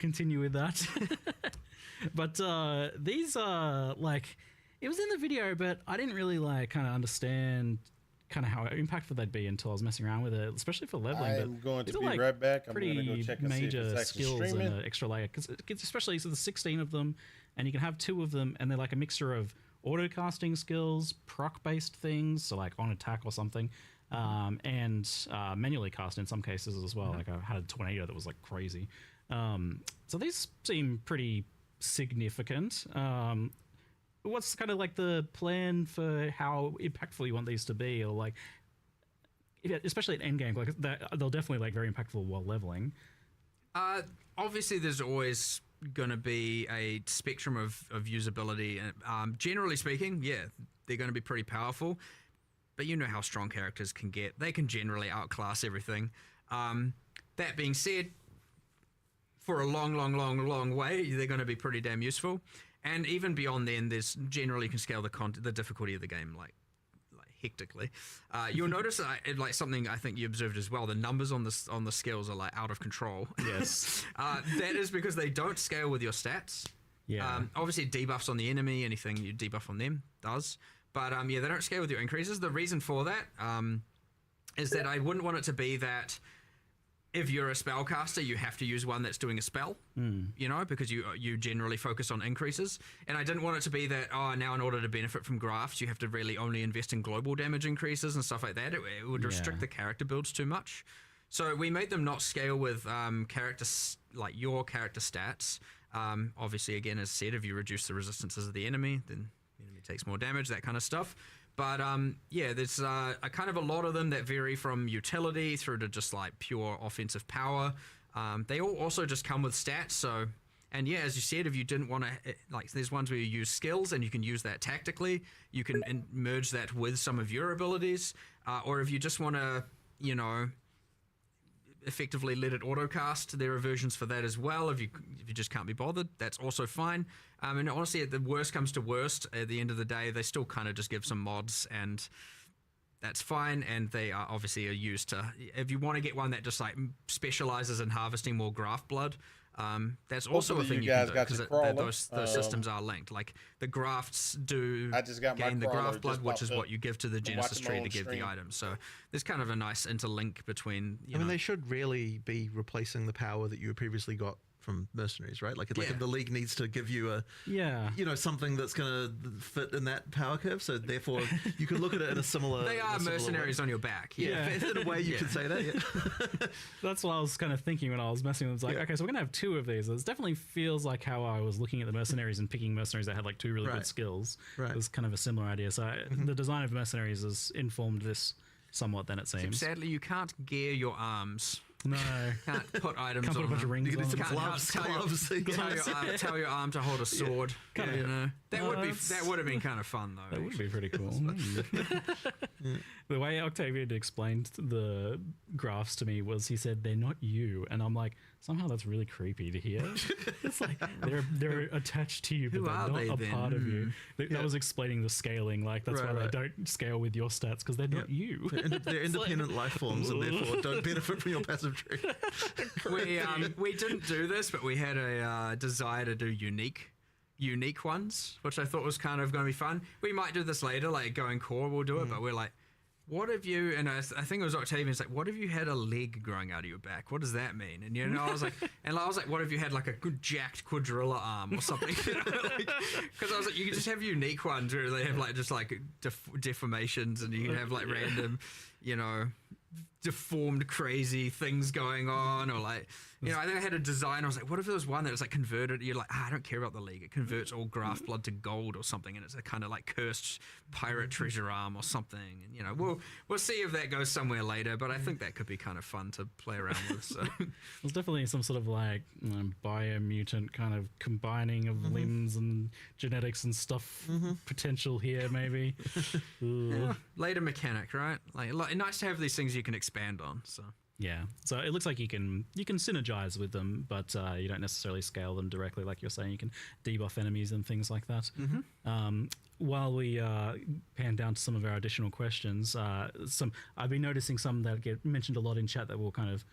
continue with that. But these are like, it was in the video, but I didn't really like kind of understand kind of how impactful they'd be until I was messing around with it, especially for leveling. I'm going to be right back. I'm going to go check and see if it's actually skills streaming. and an extra layer, because especially so there's 16 of them, and you can have 2 of them, and they're like a mixture of auto casting skills, proc based things, so like on attack or something, and manually cast in some cases as well. Like I had a tornado that was like crazy. So these seem pretty significant. What's kind of like the plan for how impactful you want these to be, or like, especially at endgame, like they'll definitely like very impactful while leveling. Obviously, there's always going to be a spectrum of usability. Generally speaking, yeah, they're going to be pretty powerful. But you know how strong characters can get. They can generally outclass everything. That being said, for a long way, they're going to be pretty damn useful. And even beyond then, there's generally you can scale the difficulty of the game like hectically. You'll notice like something I think you observed as well. The numbers on the skills are like out of control. Yes, that is because they don't scale with your stats. Yeah. Obviously, debuffs on the enemy, anything you debuff on them does. But yeah, they don't scale with your increases. The reason for that is that I wouldn't want it to be that if you're a spellcaster, you have to use one that's doing a spell, you know, because you generally focus on increases. And I didn't want it to be that, now in order to benefit from grafts, you have to really only invest in global damage increases and stuff like that. It would restrict the character builds too much. So we made them not scale with your character stats. Obviously, again, as said, if you reduce the resistances of the enemy, then the enemy takes more damage, that kind of stuff. But yeah, there's a kind of a lot of them that vary from utility through to just like pure offensive power. They all also just come with stats. So, and yeah, as you said, if you didn't want to, like, there's ones where you use skills and you can use that tactically. You can merge that with some of your abilities, or if you just want to, you know, effectively let it autocast. There are versions for that as well. If you just can't be bothered, that's also fine. And honestly, the worst comes to worst, at the end of the day, they still kind of just give some mods, and that's fine. And they are obviously used to, if you want to get one that just like specializes in harvesting more graft blood, that's also a thing you can do, because those systems are linked. Like the grafts do gain the graft blood, which is what you give to the Genesis tree to give the items. So there's kind of a nice interlink between. I mean, they should really be replacing the power that you previously got from mercenaries, right? Like, if the league needs to give you a something that's going to fit in that power curve, so therefore you can look at it in a similar. They are mercenaries on your back. In a way you could say that. Yeah. That's what I was kind of thinking when I was messing with it. It's like, okay, so we're gonna have 2 of these. It definitely feels like how I was looking at the mercenaries and picking mercenaries that had like 2 really good skills. Right. It was kind of a similar idea. So the design of mercenaries has informed this somewhat. Then it seems. Sadly, you can't gear your arms. No, can't put items can't put on a bunch of rings you on. Some gloves. Tell your arm to hold a sword. You know, that would have been kind of fun though. That would be pretty cool. The way Octavian explained the graphs to me was, he said they're not you, and I'm like, somehow that's really creepy to hear. It's like they're attached to you, but they're not a part of you. That was explaining the scaling. Like that's why they don't scale with your stats, because they're not you. They're independent life forms, and therefore don't benefit from your passive tree. We didn't do this, but we had a desire to do unique ones, which I thought was kind of going to be fun. We might do this later, like going core, we'll do it, but we're like, what if you, and I think it was Octavian's like, what if you had a leg growing out of your back? What does that mean? And I was like, what if you had like a good jacked quadrilla arm or something? Because I was like, you can just have unique ones where they have like just like deformations, and you can have like random, deformed crazy things going on, or like, I think I had a design. I was like, what if there was one that was like converted? You're like, I don't care about the league. It converts all graft blood to gold or something, and it's a kind of like cursed pirate treasure arm or something. And we'll see if that goes somewhere later. But I think that could be kind of fun to play around with. So there's definitely some sort of like biomutant kind of combining of limbs and genetics and stuff potential here, maybe. Later mechanic, right? Like nice to have these things you can expand on. So it looks like you can synergize with them, but you don't necessarily scale them directly, like you're saying. You can debuff enemies and things like that. While we pan down to some of our additional questions, I've been noticing some that get mentioned a lot in chat that will kind of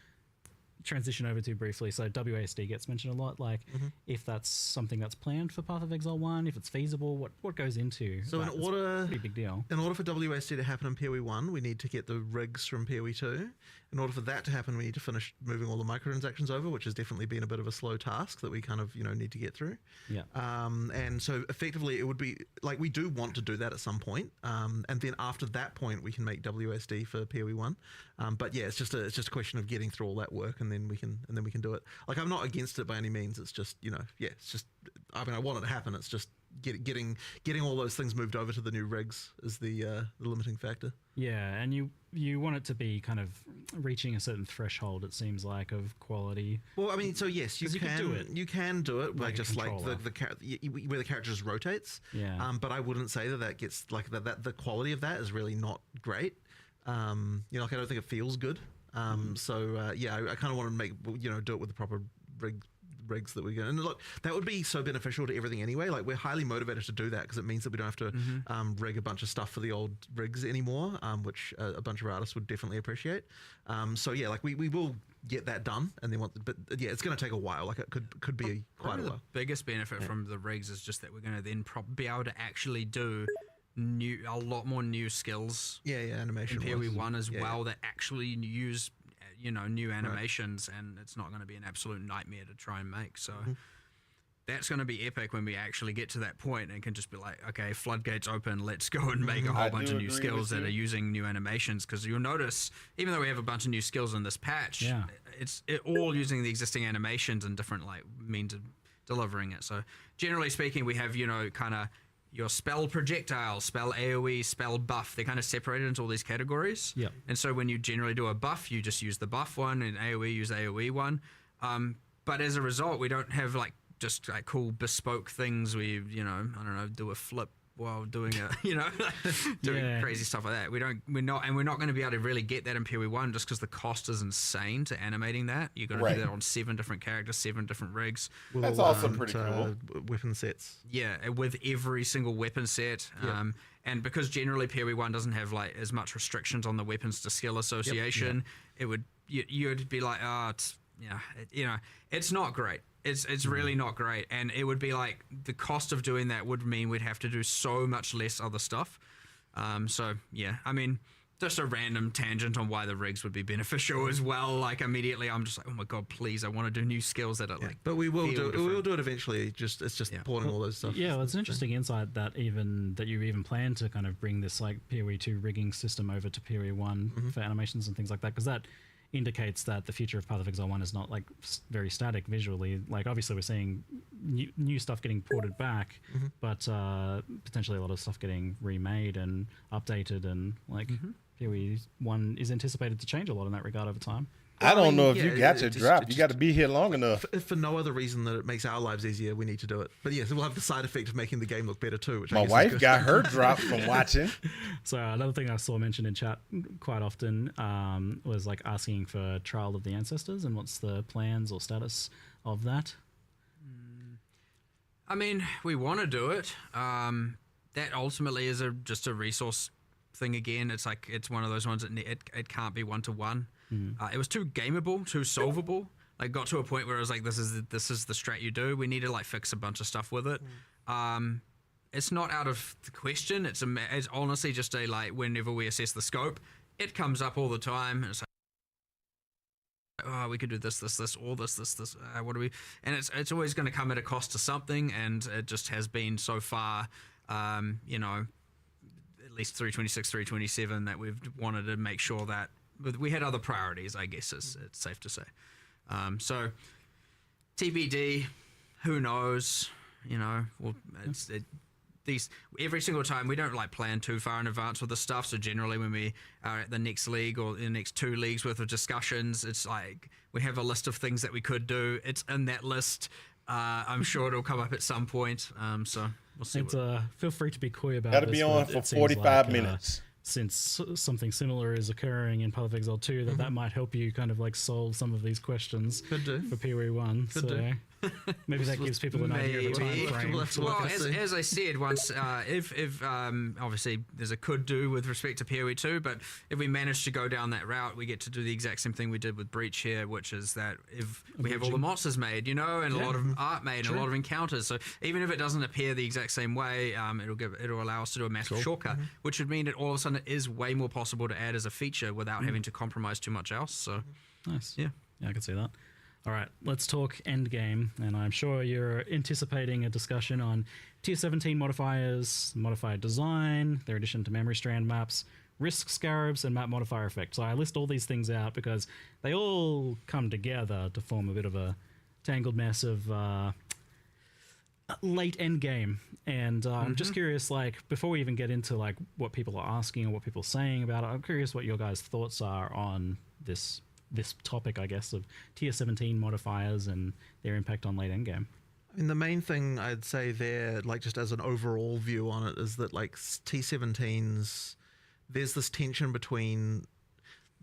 transition over to briefly. So WASD gets mentioned a lot. Like, if that's something that's planned for Path of Exile 1, if it's feasible, what goes into so that? in order, it's a pretty big deal. In order for WASD to happen in PoE 1, we need to get the rigs from PoE 2. In order for that to happen, we need to finish moving all the microtransactions over, which has definitely been a bit of a slow task that we kind of need to get through. Yeah. And so effectively, it would be like we do want to do that at some point, and then after that point, we can make WASD for PoE 1. But yeah, it's just a question of getting through all that work, and then we can do it. Like, I'm not against it by any means. It's just it's just, I mean, I want it to happen. It's just getting all those things moved over to the new rigs is the limiting factor. Yeah, and you want it to be kind of reaching a certain threshold, it seems like, of quality. Well, I mean, so yes, you can do it. You can do it, like just like where the character just rotates. Yeah. But I wouldn't say that gets like that. The quality of that is really not great. Like, I don't think it feels good. So I kind of want to do it with the proper rigs that we get. And look, that would be so beneficial to everything anyway. Like, we're highly motivated to do that because it means that we don't have to rig a bunch of stuff for the old rigs anymore, which a bunch of artists would definitely appreciate. So yeah, like we will get that done, and then but yeah, it's going to take a while. Like, it could be quite a while. The biggest benefit from the rigs is just that we're going to then be able to actually do a lot more new skills. Animation in PoE 1 as well that actually use new animations, and it's not going to be an absolute nightmare to try and make. So that's going to be epic when we actually get to that point and can just be like, okay, floodgates open, let's go and make a whole bunch of new skills that are using new animations. Because you'll notice, even though we have a bunch of new skills in this patch, it's all using the existing animations and different means of delivering it. So generally speaking, we have kind of your spell projectile, spell AoE, spell buff. They're kind of separated into all these categories. Yeah. And so when you generally do a buff, you just use the buff one, and AoE use AoE one. But as a result, we don't have just cool bespoke things where you do a flip while doing crazy stuff like that. We're not going to be able to really get that in PoE 1 just because the cost is insane to animating that. You're going to do that on 7 different characters, 7 different rigs. That's also pretty cool. Weapon sets. Yeah, with every single weapon set. And because generally PoE 1 doesn't have as much restrictions on the weapons to skill association, you'd be like, it's not great. It's really not great, and it would be the cost of doing that would mean we'd have to do so much less other stuff. So yeah, I mean, just a random tangent on why the rigs would be beneficial as well. Immediately, I'm just like, oh my god, please, I want to do new skills that are But we will do it. We will do it eventually. It's just porting all those stuff. Yeah, well, it's an interesting insight that you even plan to kind of bring this PoE 2 rigging system over to PoE 1 for animations and things like that, because that indicates that the future of Path of Exile 1 is not very static visually. Obviously we're seeing new stuff getting ported back, but potentially a lot of stuff getting remade and updated, and PoE 1 is anticipated to change a lot in that regard over time. I don't know if you got your drop. You got to be here long enough. If for no other reason that it makes our lives easier, we need to do it. But yes, it will have the side effect of making the game look better too. Which my wife got her drop from watching. So another thing I saw mentioned in chat quite often was asking for Trial of the Ancestors, and what's the plans or status of that? I mean, we want to do it. That ultimately is just a resource thing again. It's one of those ones that it can't be 1-to-1. It was too gameable, too solvable. Got to a point where I was like, this is the strat you do. We need to fix a bunch of stuff with it. It's not out of the question. It's honestly just whenever we assess the scope, it comes up all the time. And it's we could do this, or this. What do we? And it's always going to come at a cost to something, and it just has been so far. At least 326, 327 that we've wanted to make sure that. But we had other priorities, I guess it's safe to say. So TBD, who knows? Every single time we don't plan too far in advance with the stuff. So generally, when we are at the next league or the next 2 leagues worth of discussions, it's we have a list of things that we could do. It's in that list. I'm sure it'll come up at some point. So we'll see. Feel free to be coy about it. Got to be on for 45 minutes. Since something similar is occurring in Path of Exile 2, that might help you kind of solve some of these questions for PoE 1. Maybe that gives people an idea of the time frame. Well, as I said once, if obviously there's a could do with respect to PoE 2, but if we manage to go down that route, we get to do the exact same thing we did with Breach here, which is that if we have all the monsters made, and a lot of art made, and a lot of encounters, so even if it doesn't appear the exact same way, it'll allow us to do a massive shortcut, which would mean that all of a sudden it is way more possible to add as a feature without having to compromise too much else. So nice. Yeah, I can see that. All right, let's talk endgame, and I'm sure you're anticipating a discussion on Tier 17 modifiers, modifier design, their addition to memory strand maps, risk scarabs, and map modifier effect. So I list all these things out because they all come together to form a bit of a tangled mess of late endgame. And I'm just curious, like, before we even get into like what people are asking or what people are saying about it, I'm curious what your guys' thoughts are on this topic, I guess, of Tier 17 modifiers and their impact on late endgame. I mean, the main thing I'd say there, like just as an overall view on it, is that like T17s, there's this tension between,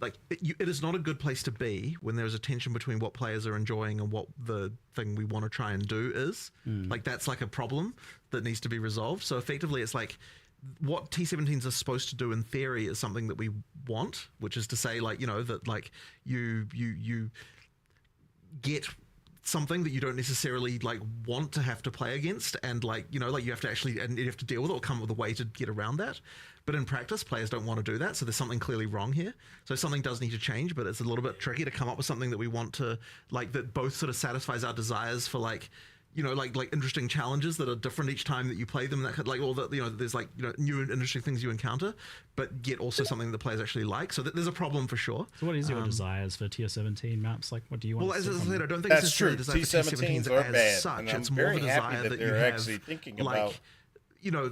like, it is not a good place to be when there's a tension between what players are enjoying and what the thing we want to try and do is. Like, that's like a problem that needs to be resolved. So effectively, it's like, what T17s are supposed to do in theory is something that we want, which is to say, like, that like you get something that you don't necessarily like want to have to play against, and like you have to actually, and you have to deal with it or come up with a way to get around that. But in practice, players don't want to do that, so there's something clearly wrong here. So something does need to change, but it's a little bit tricky to come up with something that we want to, like, that both sort of satisfies our desires for like like interesting challenges that are different each time that you play them. That like all that there's like new and interesting things you encounter, but yet also something the players actually like. So there's a problem for sure. So what is your desires for Tier 17 maps? Like, what do you want? Well, as I said, I don't think that's it's true. T17s are bad, such. and I'm it's more very of a happy desire that you they're have, actually thinking like, about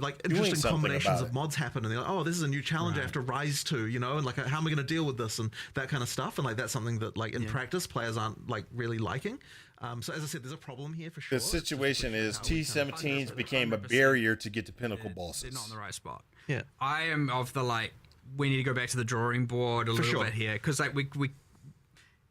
like interesting combinations of it. mods happen, and they're like, oh, this is a new challenge I have to rise to, and like, how am I going to deal with this and that kind of stuff, and like that's something that like in practice players aren't like really liking. So as I said, there's a problem here for sure. The situation is T17s became a barrier to get to pinnacle bosses. They're not in the right spot. Yeah, I am of the like, we need to go back to the drawing board a little bit here, because like we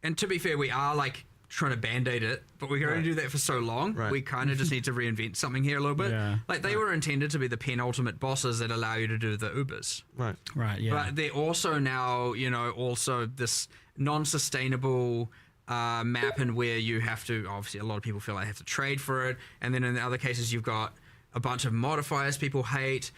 and to be fair, we are like trying to band-aid it, but we can only do that for so long. We kind of just need to reinvent something here a little bit. Like they were intended to be the penultimate bosses that allow you to do the Ubers. Right, yeah. But they're also now, also this non-sustainable map, and where you have to, obviously a lot of people feel like they have to trade for it, and then in the other cases you've got a bunch of modifiers people hate.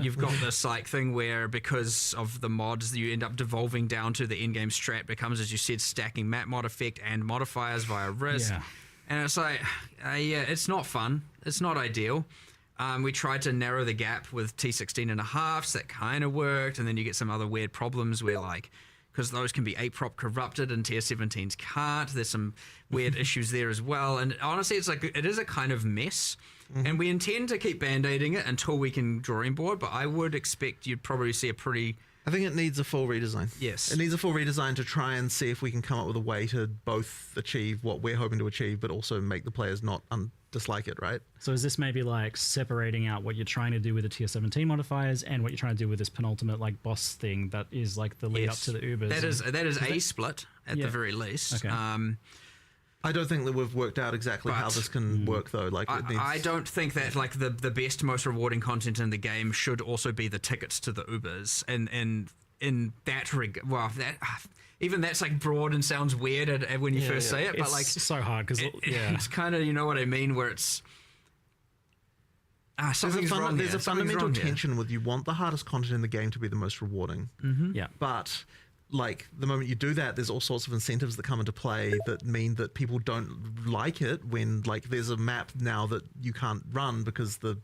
You've got this like thing where because of the mods you end up devolving down to the in-game strat becomes, as you said, stacking map mod effect and modifiers via risk. And it's like it's not fun, it's not ideal. We tried to narrow the gap with T16 and a half, so that kind of worked, and then you get some other weird problems where like, because those can be APROP corrupted and Tier 17s can't. There's some weird issues there as well. And honestly, it is a kind of mess. And we intend to keep band-aiding it until we can drawing board, but I would expect you'd probably see I think it needs a full redesign. Yes. It needs a full redesign to try and see if we can come up with a way to both achieve what we're hoping to achieve, but also make the players not dislike it, right? So is this maybe like separating out what you're trying to do with the Tier 17 modifiers and what you're trying to do with this penultimate like boss thing that is like the lead up to the Ubers? That is a split at the very least. Okay. I don't think that we've worked out exactly how this can work though. Like, I don't think that like the best, most rewarding content in the game should also be the tickets to the Ubers, and in that even that's like broad and sounds weird when you first say it, but it's like so hard because it's kind of, you know what I mean, where it's something's wrong. There's a fundamental tension with, you want the hardest content in the game to be the most rewarding. But like the moment you do that, there's all sorts of incentives that come into play that mean that people don't like it when like there's a map now that you can't run because the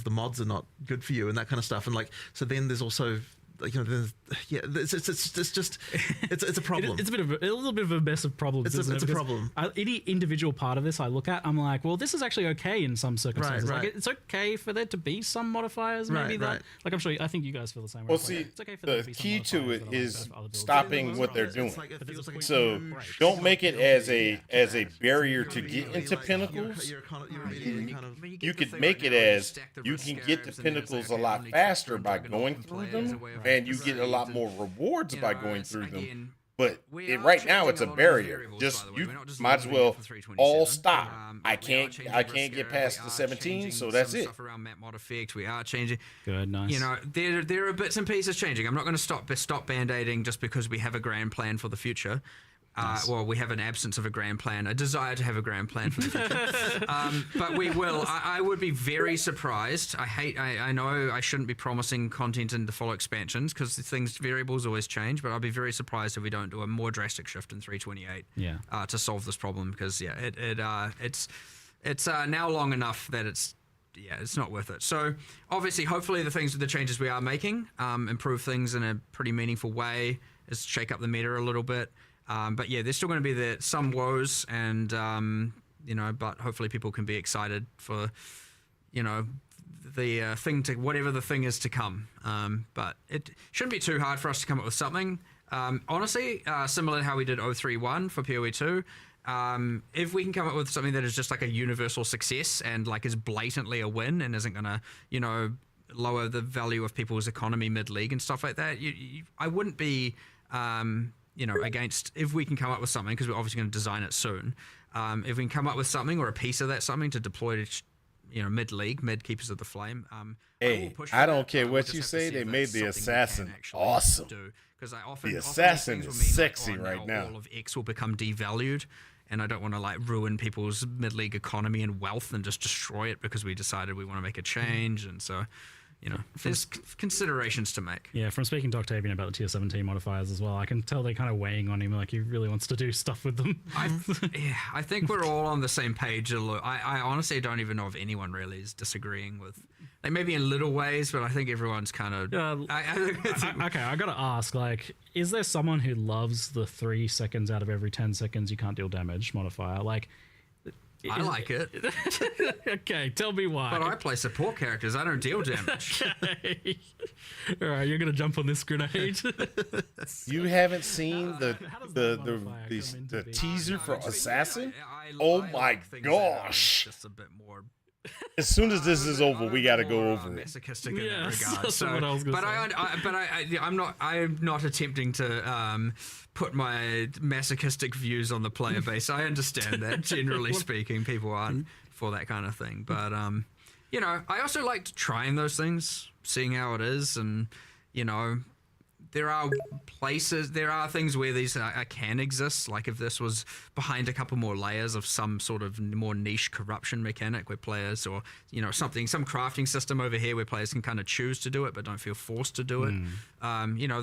mods are not good for you and that kind of stuff. And like, so then there's also it's a problem. It's a little bit of a mess of problems. It's a problem. Any individual part of this I look at, I'm like, well, this is actually okay in some circumstances. Right. Like, it's okay for there to be some modifiers, maybe that. Like, I'm sure. I think you guys feel the same way. Well, see, it's okay for there to the be some key to modifiers it that are is like stopping what they're doing. So don't make it as a barrier to get into pinnacles. You could make it as you can get to pinnacles a lot faster by going through them, and you get a lot more rewards by going through them. But right now it's a barrier. Just you might as well all stop. I can't get past the 17, so that's it. Stuff around map mod effect, we are changing. Good, nice. You know, there are bits and pieces changing. I'm not going to stop band-aiding just because we have a grand plan for the future. Well, we have an absence of a grand plan, a desire to have a grand plan for the future. But we will. I would be very surprised. I know I shouldn't be promising content in the follow expansions because variables always change, but I'll be very surprised if we don't do a more drastic shift in 3.28 to solve this problem because, it's now long enough that it's not worth it. So obviously, hopefully the changes we are making improve things in a pretty meaningful way, is shake up the meta a little bit. But yeah, there's still going to be some woes, and but hopefully people can be excited for, the whatever the thing is to come. But it shouldn't be too hard for us to come up with something. Honestly, similar to how we did 031 for PoE 2. If we can come up with something that is just like a universal success and like is blatantly a win and isn't going to, lower the value of people's economy mid-league and stuff like that, I wouldn't be. Against if we can come up with something, because we're obviously going to design it soon. If we can come up with something or a piece of that something to deploy to, mid-league, mid-Keepers of the Flame. I don't care what you say. They made the assassin awesome. The assassin is sexy right now. All of X will become devalued, and I don't want to ruin people's mid-league economy and wealth and just destroy it because we decided we want to make a change, and so. There's considerations to make. Yeah, from speaking to Octavian about the tier 17 modifiers as well, I can tell they're kind of weighing on him, like he really wants to do stuff with them. I think we're all on the same page. I honestly don't even know if anyone really is disagreeing with, maybe in little ways, but I think everyone's kind of... okay, I gotta ask, is there someone who loves the 3 seconds out of every 10 seconds you can't deal damage modifier? I like it. Okay, tell me why. But I play support characters. I don't deal damage. Okay. All right, you're gonna jump on this grenade. You haven't seen the teaser for Assassin? Oh my gosh! Just a bit more. As soon as this is over, we got to go over it. Masochistic in that regard. So, what I was gonna say. I'm not attempting to put my masochistic views on the player base. I understand that, generally speaking, people aren't for that kind of thing. But I also liked trying those things, seeing how it is, and there are things where these can exist. Like if this was behind a couple more layers of some sort of more niche corruption mechanic where players, or some crafting system over here where players can kind of choose to do it but don't feel forced to do it.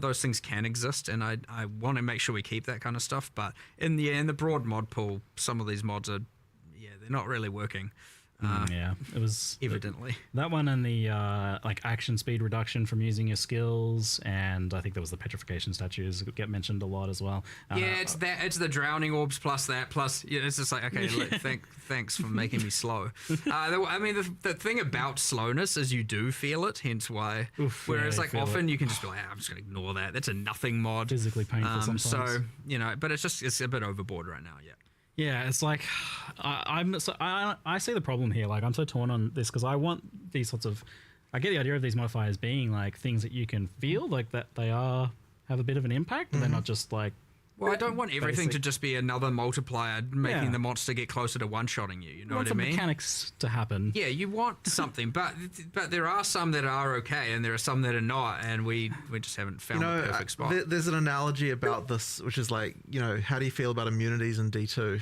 Those things can exist, and I want to make sure we keep that kind of stuff. But in the broad mod pool, some of these mods are they're not really working. It was evidently that one, and the action speed reduction from using your skills, and I think there was the petrification statues get mentioned a lot as well. It's the drowning orbs plus that, plus it's just like, okay, thanks for making me slow. The thing about slowness is you do feel it, hence why. Whereas often you can just be like, I'm just gonna ignore that. That's a nothing mod. Physically painful sometimes. So but it's a bit overboard right now. Yeah. Yeah, it's like I see the problem here. I'm so torn on this because I want these sorts of. I get the idea of these modifiers being things that you can feel that they have a bit of an impact, but they're not just Well, I don't want everything to just be another multiplier making the monster get closer to one-shotting you. You know what I mean? Mechanics to happen. Yeah, you want something, but there are some that are okay, and there are some that are not, and we just haven't found the perfect spot. There's an analogy about this, which is how do you feel about immunities in D2?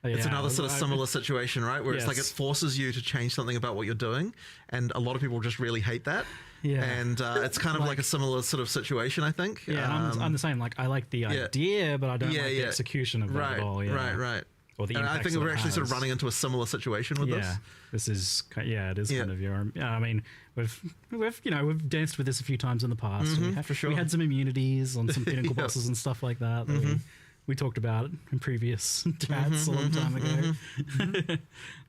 It's another sort of similar situation, right? Where it's it forces you to change something about what you're doing, and a lot of people just really hate that. Yeah, and it's kind of like a similar sort of situation, I think. Yeah, I'm the same. I like the idea, but I don't like the execution of that at all. Yeah. Right. Or the I think we're actually sort of running into a similar situation with this. This is it is kind of your. I mean, we've danced with this a few times in the past. For sure. We had some immunities on some pinnacle bosses and stuff like that. We talked about it in previous chats a long time ago.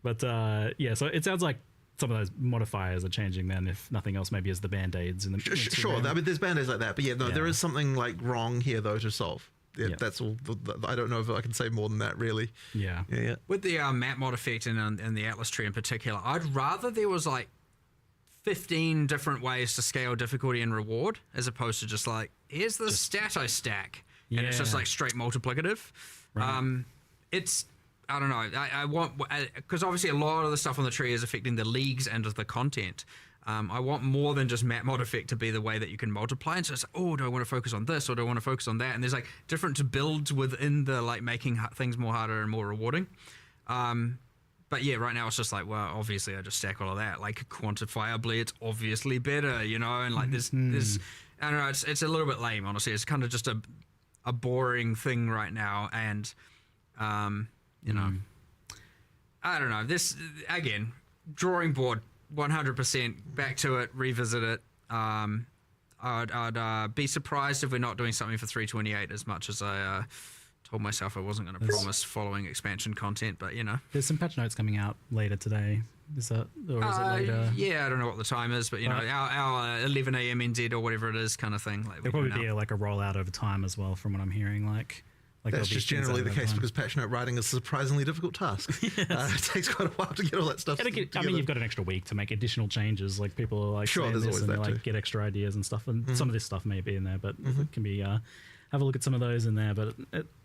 But so it sounds like some of those modifiers are changing then, if nothing else, maybe as the band-aids. Sure, I mean, there's band-aids like that. But there is something wrong here, though, to solve. That's all. I don't know if I can say more than that, really. Yeah. With the map mod effect and the Atlas tree in particular, I'd rather there was 15 different ways to scale difficulty and reward, as opposed to just here's the stat I stack. and it's just like straight multiplicative. Right. It's I don't know. I want because obviously a lot of the stuff on the tree is affecting the leagues and the content. I want more than just map mod effect to be the way that you can multiply. And so it's like, do I want to focus on this or do I want to focus on that? And there's like different builds within the like making things more harder and more rewarding. But yeah, right now it's just like, well, obviously I just stack all of that. Like quantifiably, it's obviously better, you know. And like this, I don't know. It's a little bit lame, honestly. It's kind of just a boring thing right now, and you know, I don't know. This again, drawing board. 100% back to it, revisit it. I'd be surprised if we're not doing something for 328 as much as I told myself I wasn't going to promise following expansion content, but you know. There's some patch notes coming out later today. Is that, or is it later? Yeah, I don't know what the time is, but you know, our 11 a.m. NZ or whatever it is kind of thing. Like there'll probably be like a rollout over time as well, from what I'm hearing. Like that's just generally the case because patch note writing is a surprisingly difficult task. It takes quite a while to get all that stuff. I mean, you've got an extra week to make additional changes. Like people are like, sure, there's this always and that they, too. like get extra ideas and stuff, and some of this stuff may be in there, but it can be. Have a look at some of those in there. But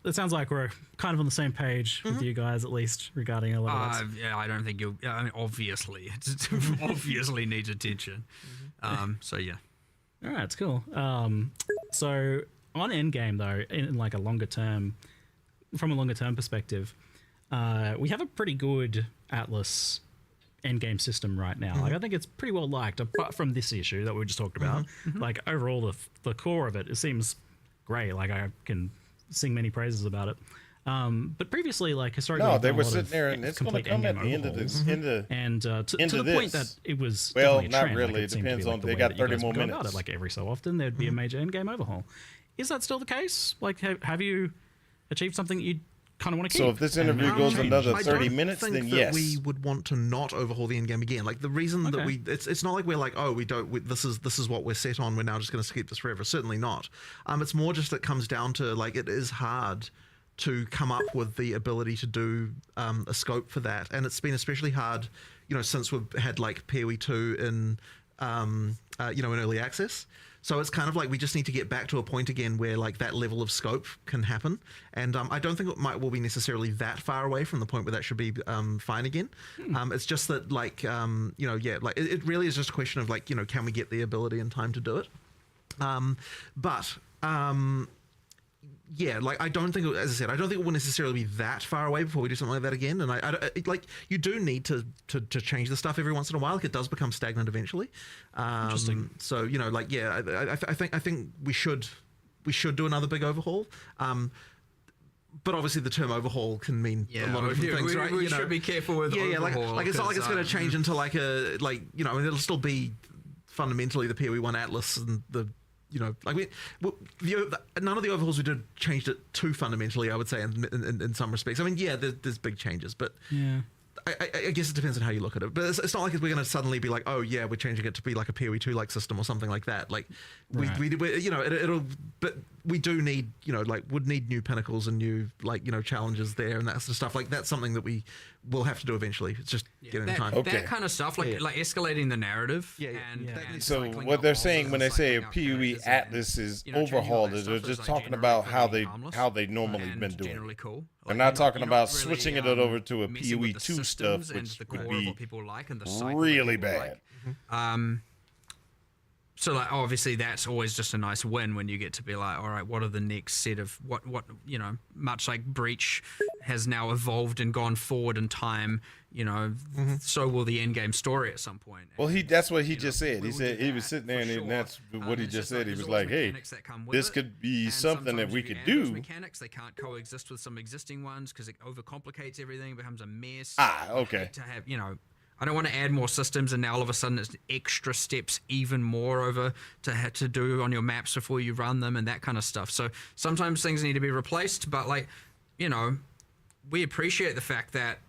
it sounds like we're kind of on the same page with you guys, at least regarding a lot of this. Yeah, I don't think you'll. I mean, obviously, it obviously needs attention. So yeah. All right, it's cool. So on Endgame though, in like a longer term. From a longer term perspective, we have a pretty good Atlas endgame system right now. Like I think it's pretty well liked, apart from this issue that we just talked about. Like overall, the core of it seems great. Like I can sing many praises about it. But previously, like historically, they were sitting there, and it's going to come at the end of this. And to the point that it was well, not trend. Really. It depends on they got 30 more minutes. Like every so often, there'd be a major endgame overhaul. Is that still the case? Like, have you achieved something you kind of want to keep? So if this interview goes another 30 minutes, then yes. We would want to not overhaul the endgame again. Like the reason that it's not like we're like, this is what we're set on. We're now just going to keep this forever. Certainly not. It's more just it comes down to like it is hard to come up with the ability to do a scope for that, and it's been especially hard, you know, since we've had like PoE 2 in in early access. So it's kind of like we just need to get back to a point again where like that level of scope can happen. And I don't think will be necessarily that far away from the point where that should be fine again. It's just that like, it really is just a question of like, you know, can we get the ability and time to do it? Yeah, like I don't think, as I said, I don't think it will necessarily be that far away before we do something like that again. And like you do need to change the stuff every once in a while. Like it does become stagnant eventually. Interesting. So you know, like yeah, I think we should do another big overhaul. But obviously the term overhaul can mean a lot of different things, right? We should be careful with overhaul. Like it's not like it's going to change into like a it'll still be fundamentally the PoE 1 Atlas and the. You know, like none of the overhauls we did changed it too fundamentally, I would say, in some respects. I mean, yeah, there's big changes, but yeah. I guess it depends on how you look at it. But it's not like we're going to suddenly be like, oh yeah, we're changing it to be like a PoE 2 like system or something like that. Like we you know, it'll, but we do need, you know, like would need new pinnacles and new like, you know, challenges there and that sort of stuff. Like that's something that we will have to do eventually. It's just getting the time. That kind of stuff, like escalating the narrative. And so what they're saying when they say a PoE Atlas is overhauled, they're just talking about how they normally been doing. Generally cool. They're not talking about switching it over to a PoE 2 stuff, which would be really bad. So like obviously that's always just a nice win when you get to be like, all right, what are the next set of what you know, much like Breach has now evolved and gone forward in time, you know, so will the end game story at some point. Well, that's what he just said. He said he was sitting there and that's what he just said. He was like, hey, this could be something that we could do. Mechanics, they can't coexist with some existing ones because it overcomplicates everything, becomes a mess. Okay. To have, you know, I don't want to add more systems and now all of a sudden it's extra steps even more over to have to do on your maps before you run them and that kind of stuff. So sometimes things need to be replaced, but like, you know, we appreciate the fact that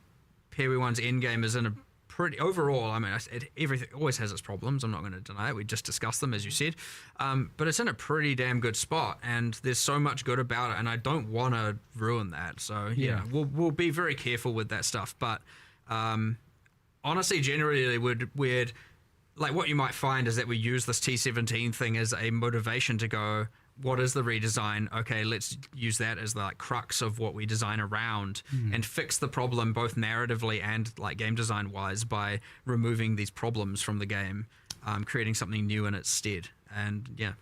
PoE 1's endgame is in a pretty, overall, I mean, everything always has its problems. I'm not going to deny it. We just discussed them, as you said. But it's in a pretty damn good spot and there's so much good about it and I don't want to ruin that. So yeah, we'll be very careful with that stuff. But, honestly, generally, we'd like what you might find is that we use this T17 thing as a motivation to go, what is the redesign? Okay, let's use that as the like crux of what we design around and fix the problem both narratively and like game design wise by removing these problems from the game, creating something new in its stead. And yeah.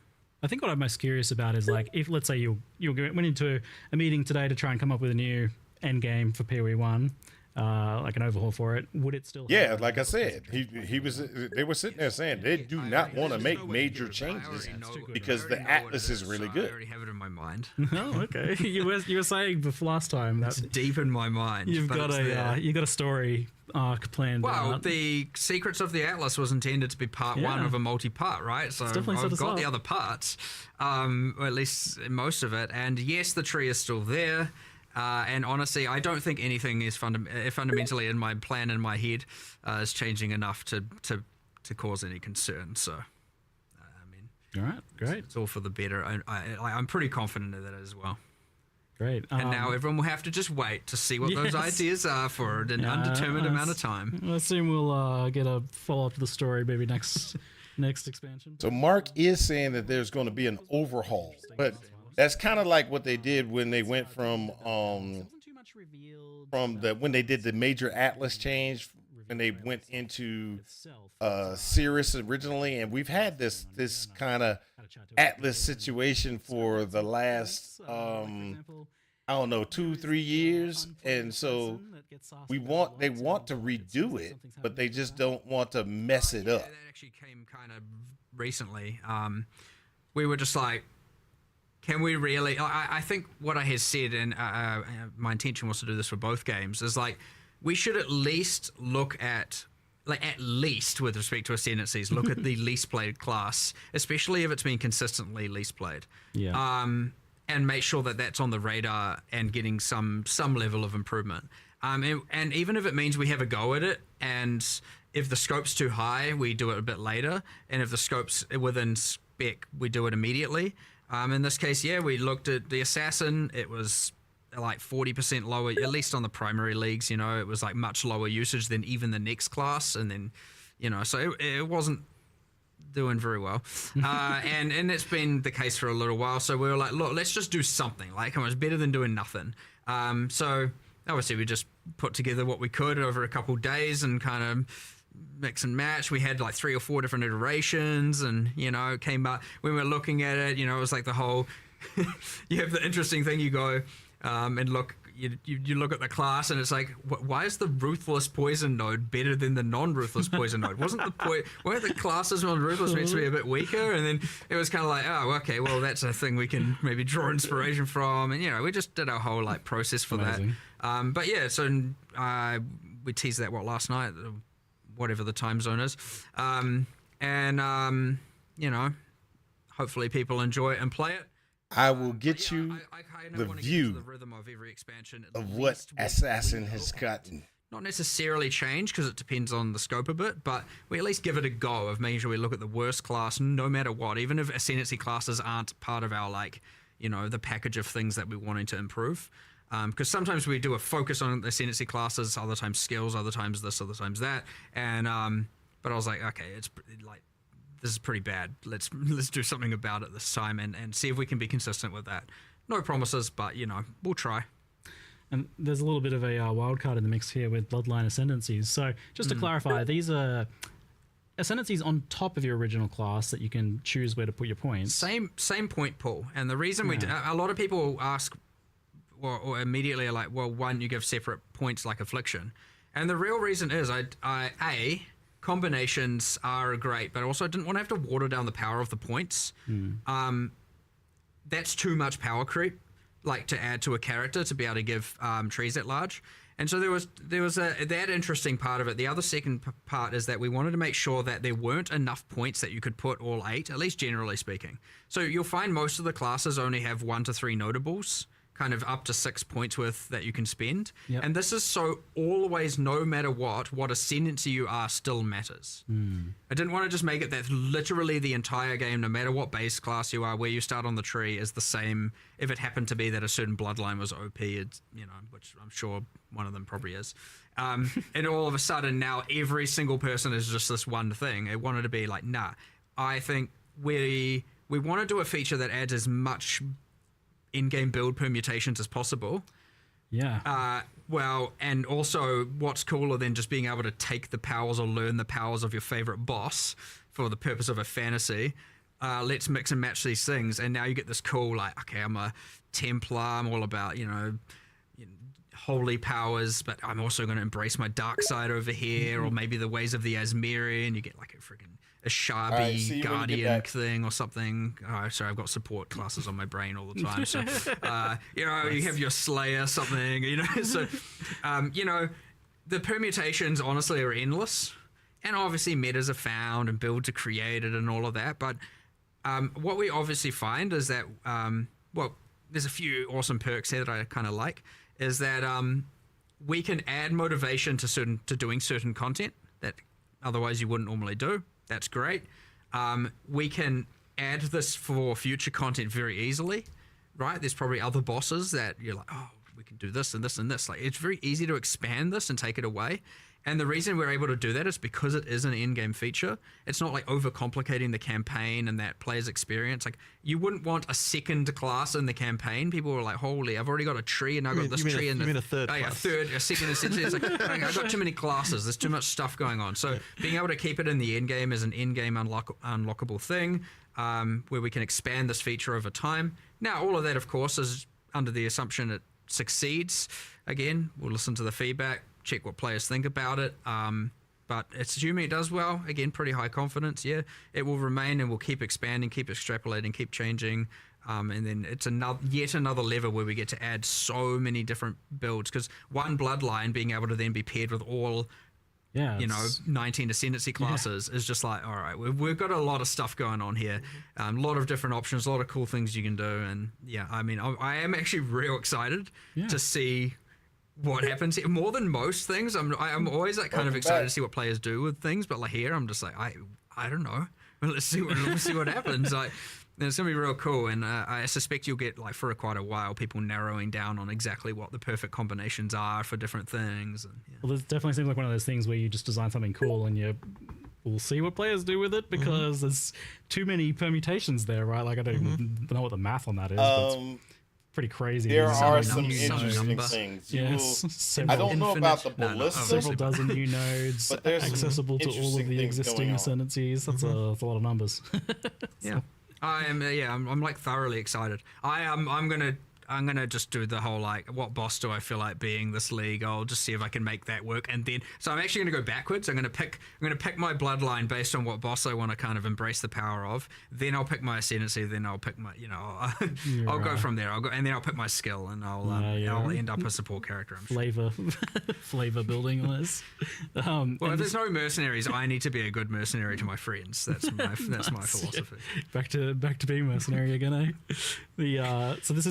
I think what I'm most curious about is like, if let's say you went into a meeting today to try and come up with a new end game for PoE1, like an overhaul for it, would it still? Yeah, like I said, he was. They were sitting there saying they do not want to make major changes because the Atlas is really good. I already have it in my mind. Oh, okay. You were saying before last time that it's deep in my mind. You've got a story arc planned. Well, the Secrets of the Atlas was intended to be part one of a multi-part, right? So I've got the other parts, or at least most of it. And yes, the tree is still there. And honestly, I don't think anything is fundamentally in my plan in my head is changing enough to cause any concern. So, I mean, all right, great. It's all for the better. I'm pretty confident of that as well. Great. And now everyone will have to just wait to see what those ideas are for an undetermined amount of time. I assume we'll get a follow-up to the story maybe next expansion. So Mark is saying that there's going to be an overhaul, but that's kind of like what they did when they went from when they did the major Atlas change, when they went into Cirrus originally, and we've had this kind of Atlas situation for the last I don't know 2-3 years, and so they want to redo it, but they just don't want to mess it up. That actually came kind of recently. We were just like, can we really? I think what I had said, and my intention was to do this for both games, is like we should at least look at, like at least with respect to Ascendancies, look at the least played class, especially if it's been consistently least played. Yeah. And make sure that that's on the radar and getting some level of improvement. And even if it means we have a go at it, and if the scope's too high, we do it a bit later, and if the scope's within spec, we do it immediately. In this case, we looked at the Assassin. It was like 40% lower, at least on the primary leagues, it was like much lower usage than even the next class. And then, so it wasn't doing very well. And it's been the case for a little while. So we were like, look, let's just do something. Like, it was better than doing nothing. So obviously we just put together what we could over a couple of days and kind of mix and match. We had like 3 or 4 different iterations, and it came up when we were looking at it. It was like the whole you have the interesting thing, you go and look, you look at the class, and it's like, why is the ruthless poison node better than the non-ruthless poison node? Weren't the classes on ruthless meant to be a bit weaker? And then it was kind of like, oh, okay, well, that's a thing we can maybe draw inspiration from. And we just did our whole like process for Amazing. that. But yeah, so we teased that last night, whatever the time zone is. Hopefully people enjoy it and play it. I will get you the view of what Assassin has gotten. Not necessarily change, because it depends on the scope a bit, but we at least give it a go of making sure we look at the worst class no matter what, even if Ascendancy classes aren't part of our, the package of things that we're wanting to improve. Because sometimes we do a focus on the Ascendancy classes, other times skills, other times this, other times that. And but I was like, okay, it's like, this is pretty bad. Let's do something about it this time and see if we can be consistent with that. No promises, but we'll try. And there's a little bit of a wild card in the mix here with Bloodline Ascendancies. So just to clarify, these are Ascendancies on top of your original class that you can choose where to put your points. Same point pool. And the reason a lot of people ask, or immediately are like, well, why don't you give separate points like Affliction? And the real reason is combinations are great, but also I didn't want to have to water down the power of the points. That's too much power creep, like to add to a character to be able to give trees at large. And so there was that interesting part of it. The other second part is that we wanted to make sure that there weren't enough points that you could put all 8, at least generally speaking. So you'll find most of the classes only have 1 to 3 notables, kind of up to 6 points worth that you can spend. Yep. And this is so always, no matter what ascendancy you are still matters. I didn't want to just make it that literally the entire game, no matter what base class you are, where you start on the tree, is the same. If it happened to be that a certain bloodline was OP, it's, which I'm sure one of them probably is. And all of a sudden now every single person is just this one thing. I wanted to be like, nah, I think we we want to do a feature that adds as much in-game build permutations as possible. Yeah. Well, and also what's cooler than just being able to take the powers or learn the powers of your favorite boss for the purpose of a fantasy. Let's mix and match these things. And now you get this cool, like, okay, I'm a Templar. I'm all about, holy powers, but I'm also going to embrace my dark side over here, or maybe the ways of the Asmiri, and you get like a freaking Ashabi Guardian thing or something. Oh, sorry, I've got support classes on my brain all the time. So, you have your Slayer something, So, the permutations honestly are endless, and obviously metas are found and builds are created and all of that. But what we obviously find is that, there's a few awesome perks here that I kind of like. Is that we can add motivation to doing certain content that otherwise you wouldn't normally do. That's great. We can add this for future content very easily, right? There's probably other bosses that you're like, oh, we can do this and this and this. Like, it's very easy to expand this and take it away. And the reason we're able to do that is because it is an in-game feature. It's not like overcomplicating the campaign and that player's experience. Like, you wouldn't want a second class in the campaign. People were like, holy, I've already got a tree and I've got this tree. You mean a third class? A second. It's like, I've got too many classes. There's too much stuff going on. So being able to keep it in the in-game is an in-game unlockable thing where we can expand this feature over time. Now, all of that, of course, is under the assumption it succeeds. Again, we'll listen to the feedback, check what players think about it. But assuming it does well, again, pretty high confidence. Yeah, it will remain and we'll keep expanding, keep extrapolating, keep changing. And then it's yet another lever where we get to add so many different builds, because one bloodline being able to then be paired with all, 19 ascendancy classes is just like, all right, we've got a lot of stuff going on here. A lot of different options, a lot of cool things you can do. And I am actually real excited to see what happens here. More than most things, I'm always like kind of excited to see what players do with things, but like here I'm just like, I don't know. Let's see what happens. Like, it's gonna be real cool, and I suspect you'll get, like, for quite a while, people narrowing down on exactly what the perfect combinations are for different things. And, Well, this definitely seems like one of those things where you just design something cool and we'll see what players do with it, because there's too many permutations there, right? Like, I don't even know what the math on that is, but it's pretty crazy. There are some interesting things. Yes, I don't know about the ballista, several dozen new nodes, but there's accessible to all of the existing ascendancies. That's a lot of numbers. Yeah. I'm like thoroughly excited. I'm gonna just do the whole, like, what boss do I feel like being this league? I'll just see if I can make that work, and then so I'm actually gonna go backwards. I'm gonna pick my bloodline based on what boss I want to kind of embrace the power of. Then I'll pick my ascendancy. Then I'll pick my I'll go from there. I'll pick my skill, and I'll end up a support character. I'm sure. Flavor building on this. Well, if there's no mercenaries, I need to be a good mercenary to my friends. That's my philosophy. Back to being mercenary again, eh? So this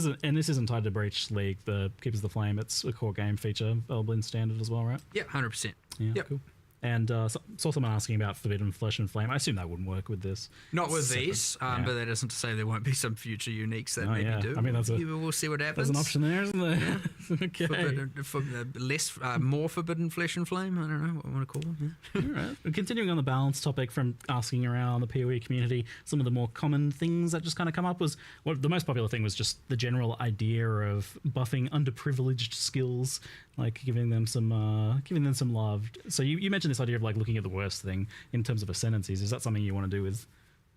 isn't tied to Breach League, the Keepers of the Flame. It's a core game feature available in standard as well, right? Yeah, 100%. Yeah, yep. Cool. And saw someone asking about Forbidden Flesh and Flame. I assume that wouldn't work with this. Not with these, but that isn't to say there won't be some future uniques that maybe do. I mean, we'll see what happens. There's an option there, isn't there? Okay. More Forbidden Flesh and Flame. I don't know what I want to call them. Yeah. All right. Continuing on the balance topic from asking around the PoE community, some of the more common things that just kind of come up was, the most popular thing was just the general idea of buffing underprivileged skills, like giving them some love. So you mentioned this idea of, like, looking at the worst thing in terms of ascendancies. Is that something you want to do with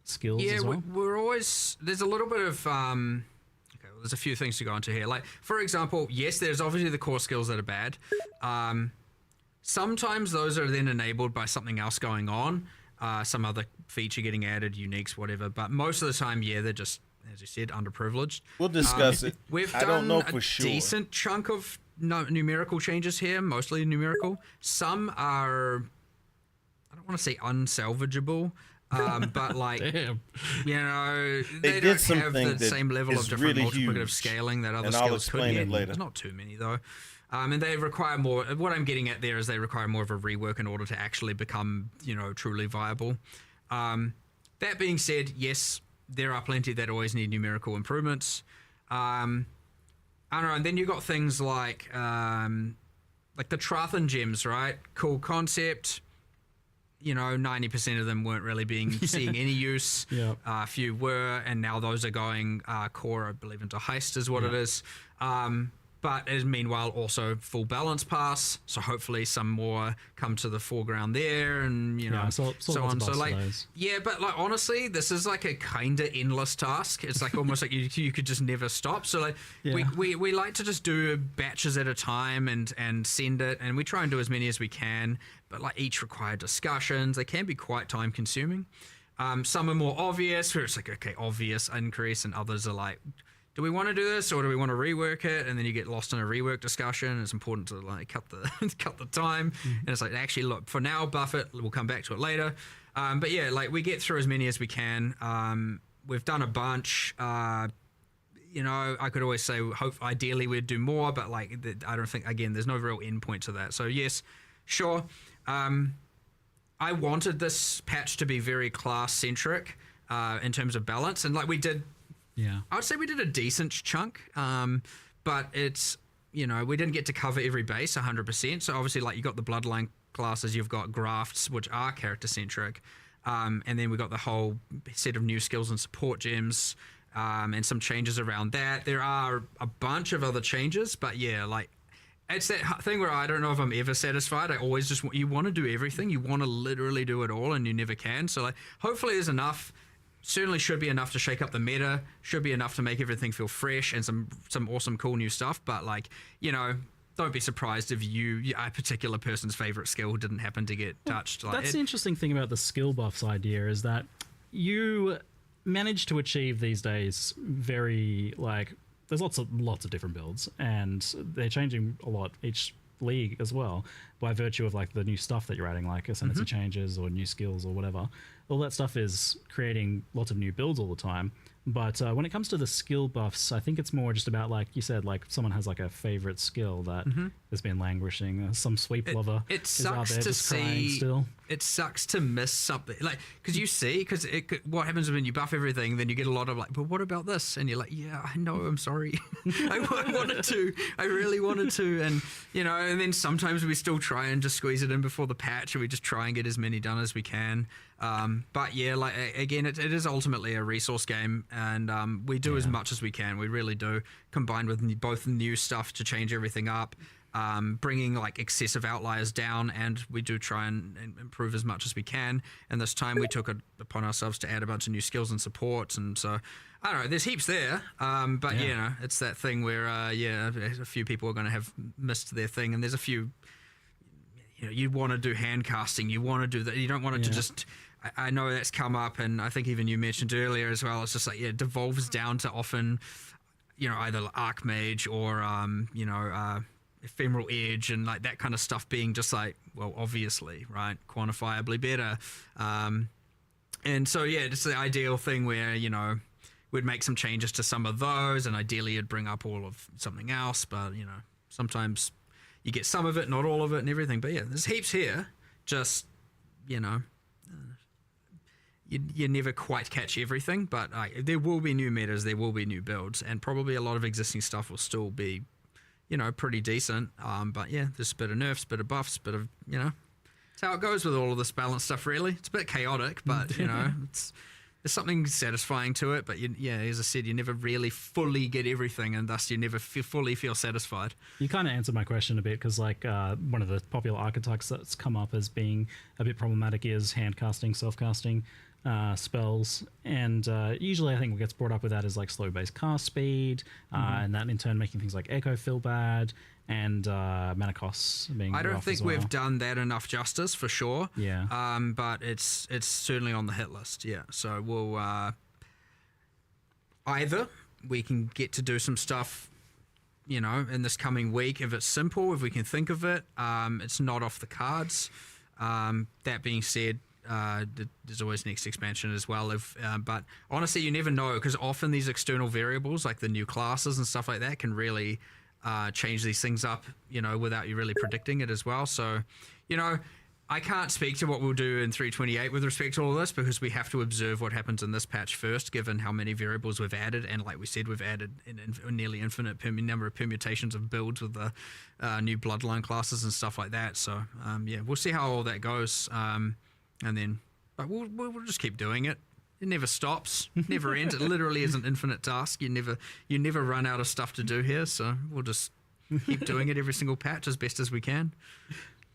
skills as well? We're always, there's a little bit of there's a few things to go into here. Like, for example, yes, there's obviously the core skills that are bad. Sometimes those are then enabled by something else going on, some other feature getting added, uniques, whatever. But most of the time, they're just, as you said, underprivileged. We'll discuss it. I don't know for sure. Decent chunk of numerical changes here, mostly numerical. Some are, I don't want to say unsalvageable, but like, Damn. they don't have the same level of different really multiplicative scaling that other skills could get. There's not too many though. And they require more. What I'm getting at there is they require more of a rework in order to actually become, truly viable. That being said, yes, there are plenty that always need numerical improvements. I don't know, and then you got things like the Trathan gems, right? Cool concept. you know, 90% of them weren't really seeing any use. Yeah. A few were, and now those are going core, I believe, into Heist is what it is. But as meanwhile also full balance pass, so hopefully some more come to the foreground there, and you know, so on. So like, but like honestly, this is like a kind of endless task. It's like almost like you could just never stop. So like we like to just do batches at a time and send it, and we try and do as many as we can. But like each require discussions. They can be quite time consuming. Some are more obvious, where it's like, okay, obvious increase, and others are like, do we want to do this or do we want to rework it? And then you get lost in a rework discussion. It's important to like cut the time. And it's like, actually, look, for now, buff it. We'll come back to it later. But yeah, like we get through as many as we can. We've done a bunch. You know, I could always say, ideally we'd do more, but like, I don't think, again, there's no real end point to that. So yes, sure. I wanted this patch to be very class centric in terms of balance. And like we did, I would say we did a decent chunk, but it's, you know, we didn't get to cover every base 100%. So obviously, like, you got the Bloodline classes, you've got grafts, which are character-centric, and then we got the whole set of new skills and support gems, and some changes around that. There are a bunch of other changes, but yeah, like, it's that thing where I don't know if I'm ever satisfied. I always just you want to do everything. You want to literally do it all, and you never can. So, like, hopefully there's enough. Certainly should be enough to shake up the meta, should be enough to make everything feel fresh and some awesome cool new stuff, but like, you know, don't be surprised if a particular person's favorite skill didn't happen to get touched. Like, that's the interesting thing about the skill buffs idea, is that you manage to achieve these days very, like, there's lots of different builds, and they're changing a lot each league as well, by virtue of like the new stuff that you're adding, like ascendancy changes or new skills or whatever. All that stuff is creating lots of new builds all the time. But when it comes to the skill buffs, I think it's more just about, like you said, like someone has like a favorite skill that has been languishing. Some sweep lover it is out sucks there to just crying see. still. It sucks to miss something, like, because you see, what happens when you buff everything, then you get a lot of like, but what about this? And you're like, yeah, I know, I'm sorry. I wanted to, I really wanted to, and you know, and then sometimes we still try and just squeeze it in before the patch, and we just try and get as many done as we can. But yeah, like, again, it is ultimately a resource game, and we do as much as we can. We really do, combined with both new stuff to change everything up, bringing like excessive outliers down, and we do try and improve as much as we can. And this time we took it upon ourselves to add a bunch of new skills and supports, and so I don't know, there's heaps there, but you know, it's that thing where a few people are going to have missed their thing, and there's a few, you know, you want to do hand casting, you want to do that, you don't want it to just, I know that's come up, and I think even you mentioned earlier as well, it's just like, it devolves down to often, you know, either Archmage or you know, Ephemeral Edge, and like that kind of stuff being just like, well, obviously, right, quantifiably better. And so yeah, it's the ideal thing where, you know, we'd make some changes to some of those, and ideally it'd bring up all of something else, but you know, sometimes you get some of it, not all of it, and everything. But yeah, there's heaps here, just, you know, you never quite catch everything, but there will be new metas, there will be new builds, and probably a lot of existing stuff will still be, you know, pretty decent. But yeah, there's a bit of nerfs, bit of buffs, bit of, you know, it's how it goes with all of this balanced stuff, really. It's a bit chaotic, but, you know, there's something satisfying to it. But, as I said, you never really fully get everything, and thus you never fully feel satisfied. You kind of answered my question a bit, because like one of the popular archetypes that's come up as being a bit problematic is hand casting, self-casting spells, and usually I think what gets brought up with that is like slow base cast speed, and that in turn making things like echo feel bad, and mana costs being I don't rough think as well. we've done that enough justice, for sure. But it's certainly on the hit list. So we'll either we can get to do some stuff, you know, in this coming week if it's simple, if we can think of it. It's not off the cards. That being said, there's always next expansion as well. But honestly, you never know, because often these external variables, like the new classes and stuff like that, can really change these things up, you know, without you really predicting it as well. So, you know, I can't speak to what we'll do in 3.28 with respect to all of this, because we have to observe what happens in this patch first, given how many variables we've added. And like we said, we've added a nearly infinite number of permutations of builds with the new Bloodline classes and stuff like that. So, yeah, we'll see how all that goes. But we'll just keep doing it. It never stops, never ends. It literally is an infinite task. You never run out of stuff to do here. So we'll just keep doing it every single patch as best as we can.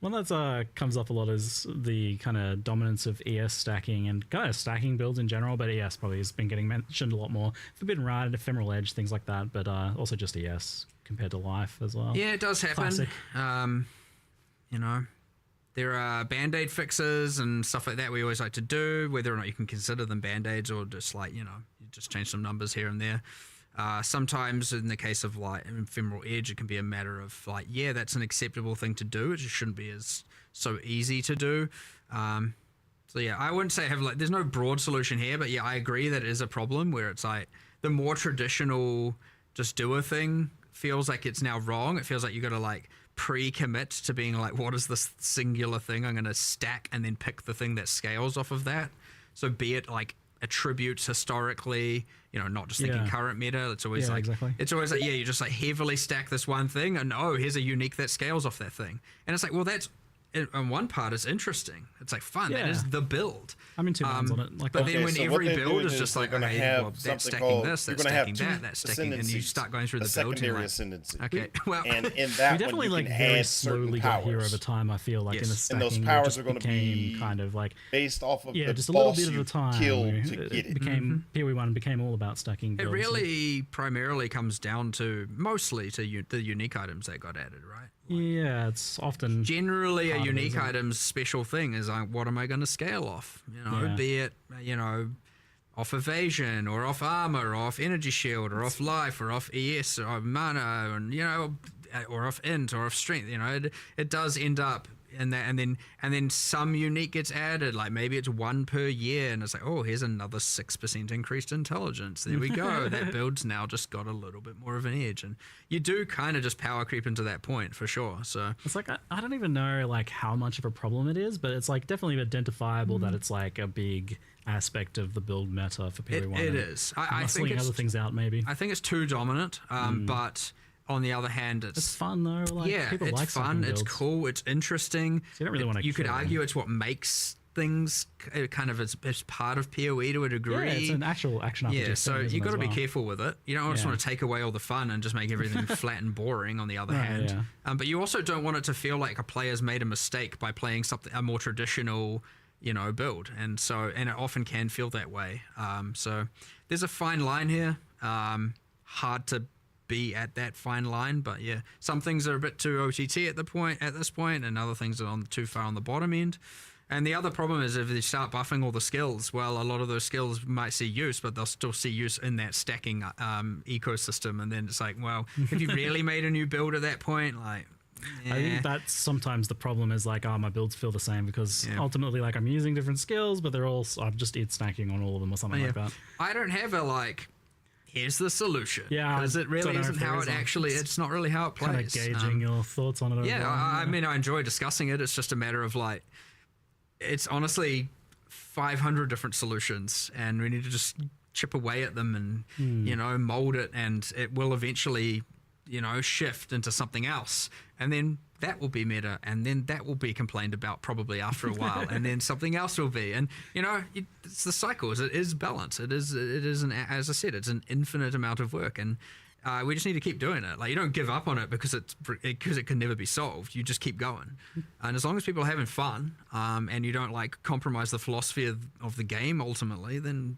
One that comes up a lot is the kind of dominance of ES stacking and kind of stacking builds in general, but ES probably has been getting mentioned a lot more. Forbidden Ride, Ephemeral Edge, things like that, but also just ES compared to Life as well. Yeah, it does happen. Classic. You know, there are Band-Aid fixes and stuff like that we always like to do, whether or not you can consider them Band-Aids or just like, you just change some numbers here and there. Sometimes in the case of like Ephemeral Edge, it can be a matter of like, yeah, that's an acceptable thing to do. It just shouldn't be so easy to do. So yeah, I wouldn't say there's no broad solution here, but yeah, I agree that it is a problem where it's like the more traditional just do a thing feels like it's now wrong. It feels like you got to like pre-commit to being like, what is this singular thing I'm going to stack and then pick the thing that scales off of that. So be it like attributes historically, not just thinking current meta. It's always it's always like, you just like heavily stack this one thing and here's a unique that scales off that thing. And it's like, well, that's on one part is interesting. It's like fun. Yeah. That is the build. I'm in two minds on it. But then when every build is just like, going to have that's stacking called, this, that's stacking that, that's stacking, and you start going through the build. Secondary ascendancy. Okay, well, and in that we definitely one, you can very add certain slowly got here powers. over time. I feel like in the stacking, And those powers just are going to became be kind of like based off of the just a little boss bit at you a time. killed to get it. Became PoE1 became all about stacking. It builds. really primarily comes down to mostly to the unique items that got added, right? Yeah, it's often generally a part of it, unique isn't it? item's special thing is like, what am I going to scale off? Be it off evasion or off armor or off energy shield or off life or off ES or mana and or off int or off strength. It does end up in that, and then some unique gets added. Like maybe it's one per year, and it's like, oh, here's another 6% increased intelligence. There we go. That build's now just got a little bit more of an edge, and you do kind of just power creep into that point for sure. So it's like I don't even know like how much of a problem it is, but it's like definitely identifiable that it's like a big aspect of the build meta for PoE1. It is. I think other things out maybe. I think it's too dominant, but on the other hand, it's fun though. Like, people it's like fun. It's builds. cool. It's interesting. So you don't really want to. You could argue it's what makes things kind of as part of PoE to a degree. Yeah, it's an actual action RPG. Yeah, so you got to be careful with it. You don't just Yeah. want to take away all the fun and just make everything flat and boring. On the other hand, but you also don't want it to feel like a player's made a mistake by playing a more traditional, build, and it often can feel that way. So there's a fine line here. Hard to be at that fine line, but yeah, some things are a bit too OTT at this point, and other things are too far on the bottom end. And the other problem is if they start buffing all the skills, well, a lot of those skills might see use, but they'll still see use in that stacking ecosystem. And then it's like, well, have you really made a new build at that point? Like, I think that's sometimes the problem is like, my builds feel the same because ultimately like I'm using different skills, but they're all, I'm just stacking on all of them or something like that. I don't have a here's the solution. Yeah, because it really isn't how it actually. It's not really how it plays. Kind of gauging your thoughts on it. Yeah, I mean, I enjoy discussing it. It's just a matter of it's honestly 500 different solutions, and we need to just chip away at them and mold it, and it will eventually shift into something else, and then that will be meta, and then that will be complained about probably after a while, and then something else will be, and it's the cycles. It is balance. It is as I said, it's an infinite amount of work, and we just need to keep doing it. Like, you don't give up on it because it can never be solved. You just keep going, and as long as people are having fun, and you don't compromise the philosophy of the game ultimately, then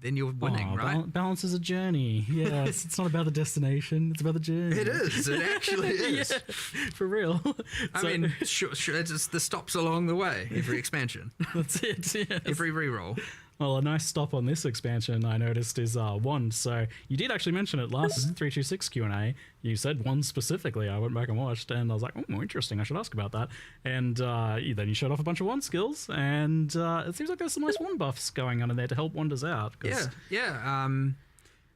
you're winning, right? Balance is a journey. Yeah, it's not about the destination. It's about the journey. It is. It actually is. Yeah, for real. I mean, sure, it's just the stops along the way. Every expansion. That's it. Yes. Every reroll. Well, a nice stop on this expansion I noticed is Wand. So you did actually mention it last 326 Q&A. You said Wand specifically. I went back and watched, and I was like, oh, interesting. I should ask about that. And then you showed off a bunch of Wand skills, and it seems like there's some nice Wand buffs going on in there to help Wanders out. Yeah. I mean,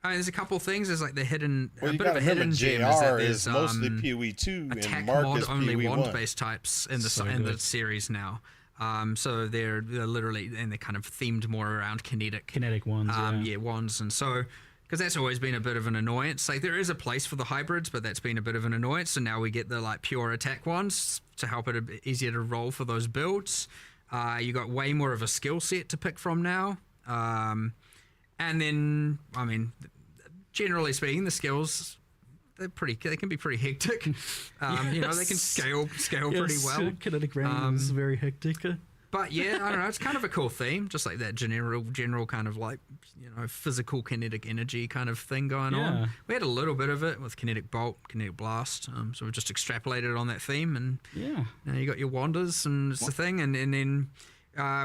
there's a couple of things. There's the hidden, well, a bit of a hidden gem is that there's mostly PoE2 attack and Mark mod is only PoE1. wand-based types in the series now. So they're literally, and they're kind of themed more around kinetic wands. Wands, and so because that's always been a bit of an annoyance. There is a place for the hybrids, but that's been a bit of an annoyance. So now we get the pure attack wands to help it a bit easier to roll for those builds. You got way more of a skill set to pick from now. And then, I mean, generally speaking, the skills, they can be pretty hectic. You know, they can scale pretty well. Kinetic rain is very hectic. But yeah, I don't know. It's kind of a cool theme, just like that general kind of like, you know, physical kinetic energy kind of thing going on. We had a little bit of it with kinetic bolt, kinetic blast. So we just extrapolated on that theme, and you know, you got your wanders and it's the thing, and then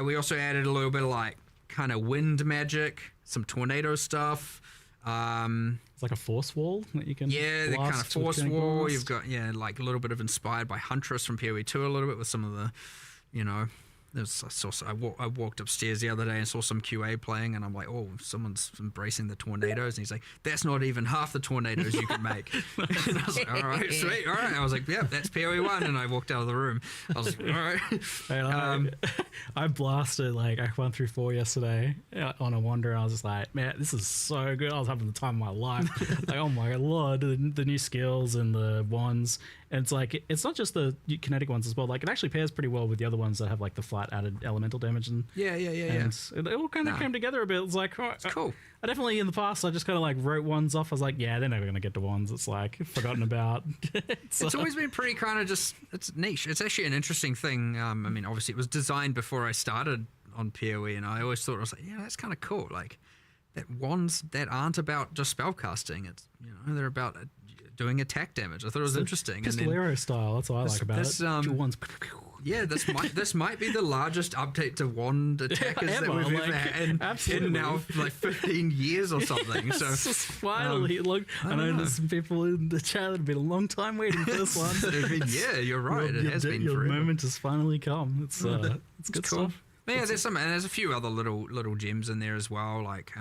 we also added a little bit of like kind of wind magic, some tornado stuff. It's like a force wall that you can the kind of force wall. You've got like a little bit of inspired by Huntress from PoE 2 a little bit with some of the, you know. I walked upstairs the other day and saw some QA playing, and I'm like, oh, someone's embracing the tornadoes, and he's like, that's not even half the tornadoes you can make. And I was like, all right, sweet, all right. I was like, yeah, that's PoE 1, and I walked out of the room. I was like, all right. I blasted, like, I went through 4 yesterday on a wander, and I was just like, man, this is so good. I was having the time of my life. Like, oh my lord, the new skills and the wands. And it's like, it's not just the kinetic ones as well. Like, it actually pairs pretty well with the other ones that have like the flat added elemental damage. And it all kind of came together a bit. It's like, oh, it's cool. I definitely, in the past, I just kind of like wrote ones off. I was like, yeah, they're never going to get to wands. It's like forgotten about. It's always been pretty kind of just, it's niche. It's actually an interesting thing. I mean, obviously it was designed before I started on PoE, and I always thought, I was like, yeah, that's kind of cool. Like, that wands that aren't about just spellcasting. It's, you know, they're about doing attack damage. I thought it was interesting. Pistolero style. That's what I like about it. Wands. Yeah, this might be the largest update to wand attackers that we've ever had in now like 15 years or something. So finally, I know there's some people in the chat that have been a long time waiting for this one. Yeah, you're right. It has been your forever. moment has finally come. It's good cool stuff. Yeah, there's a few other little gems in there as well, like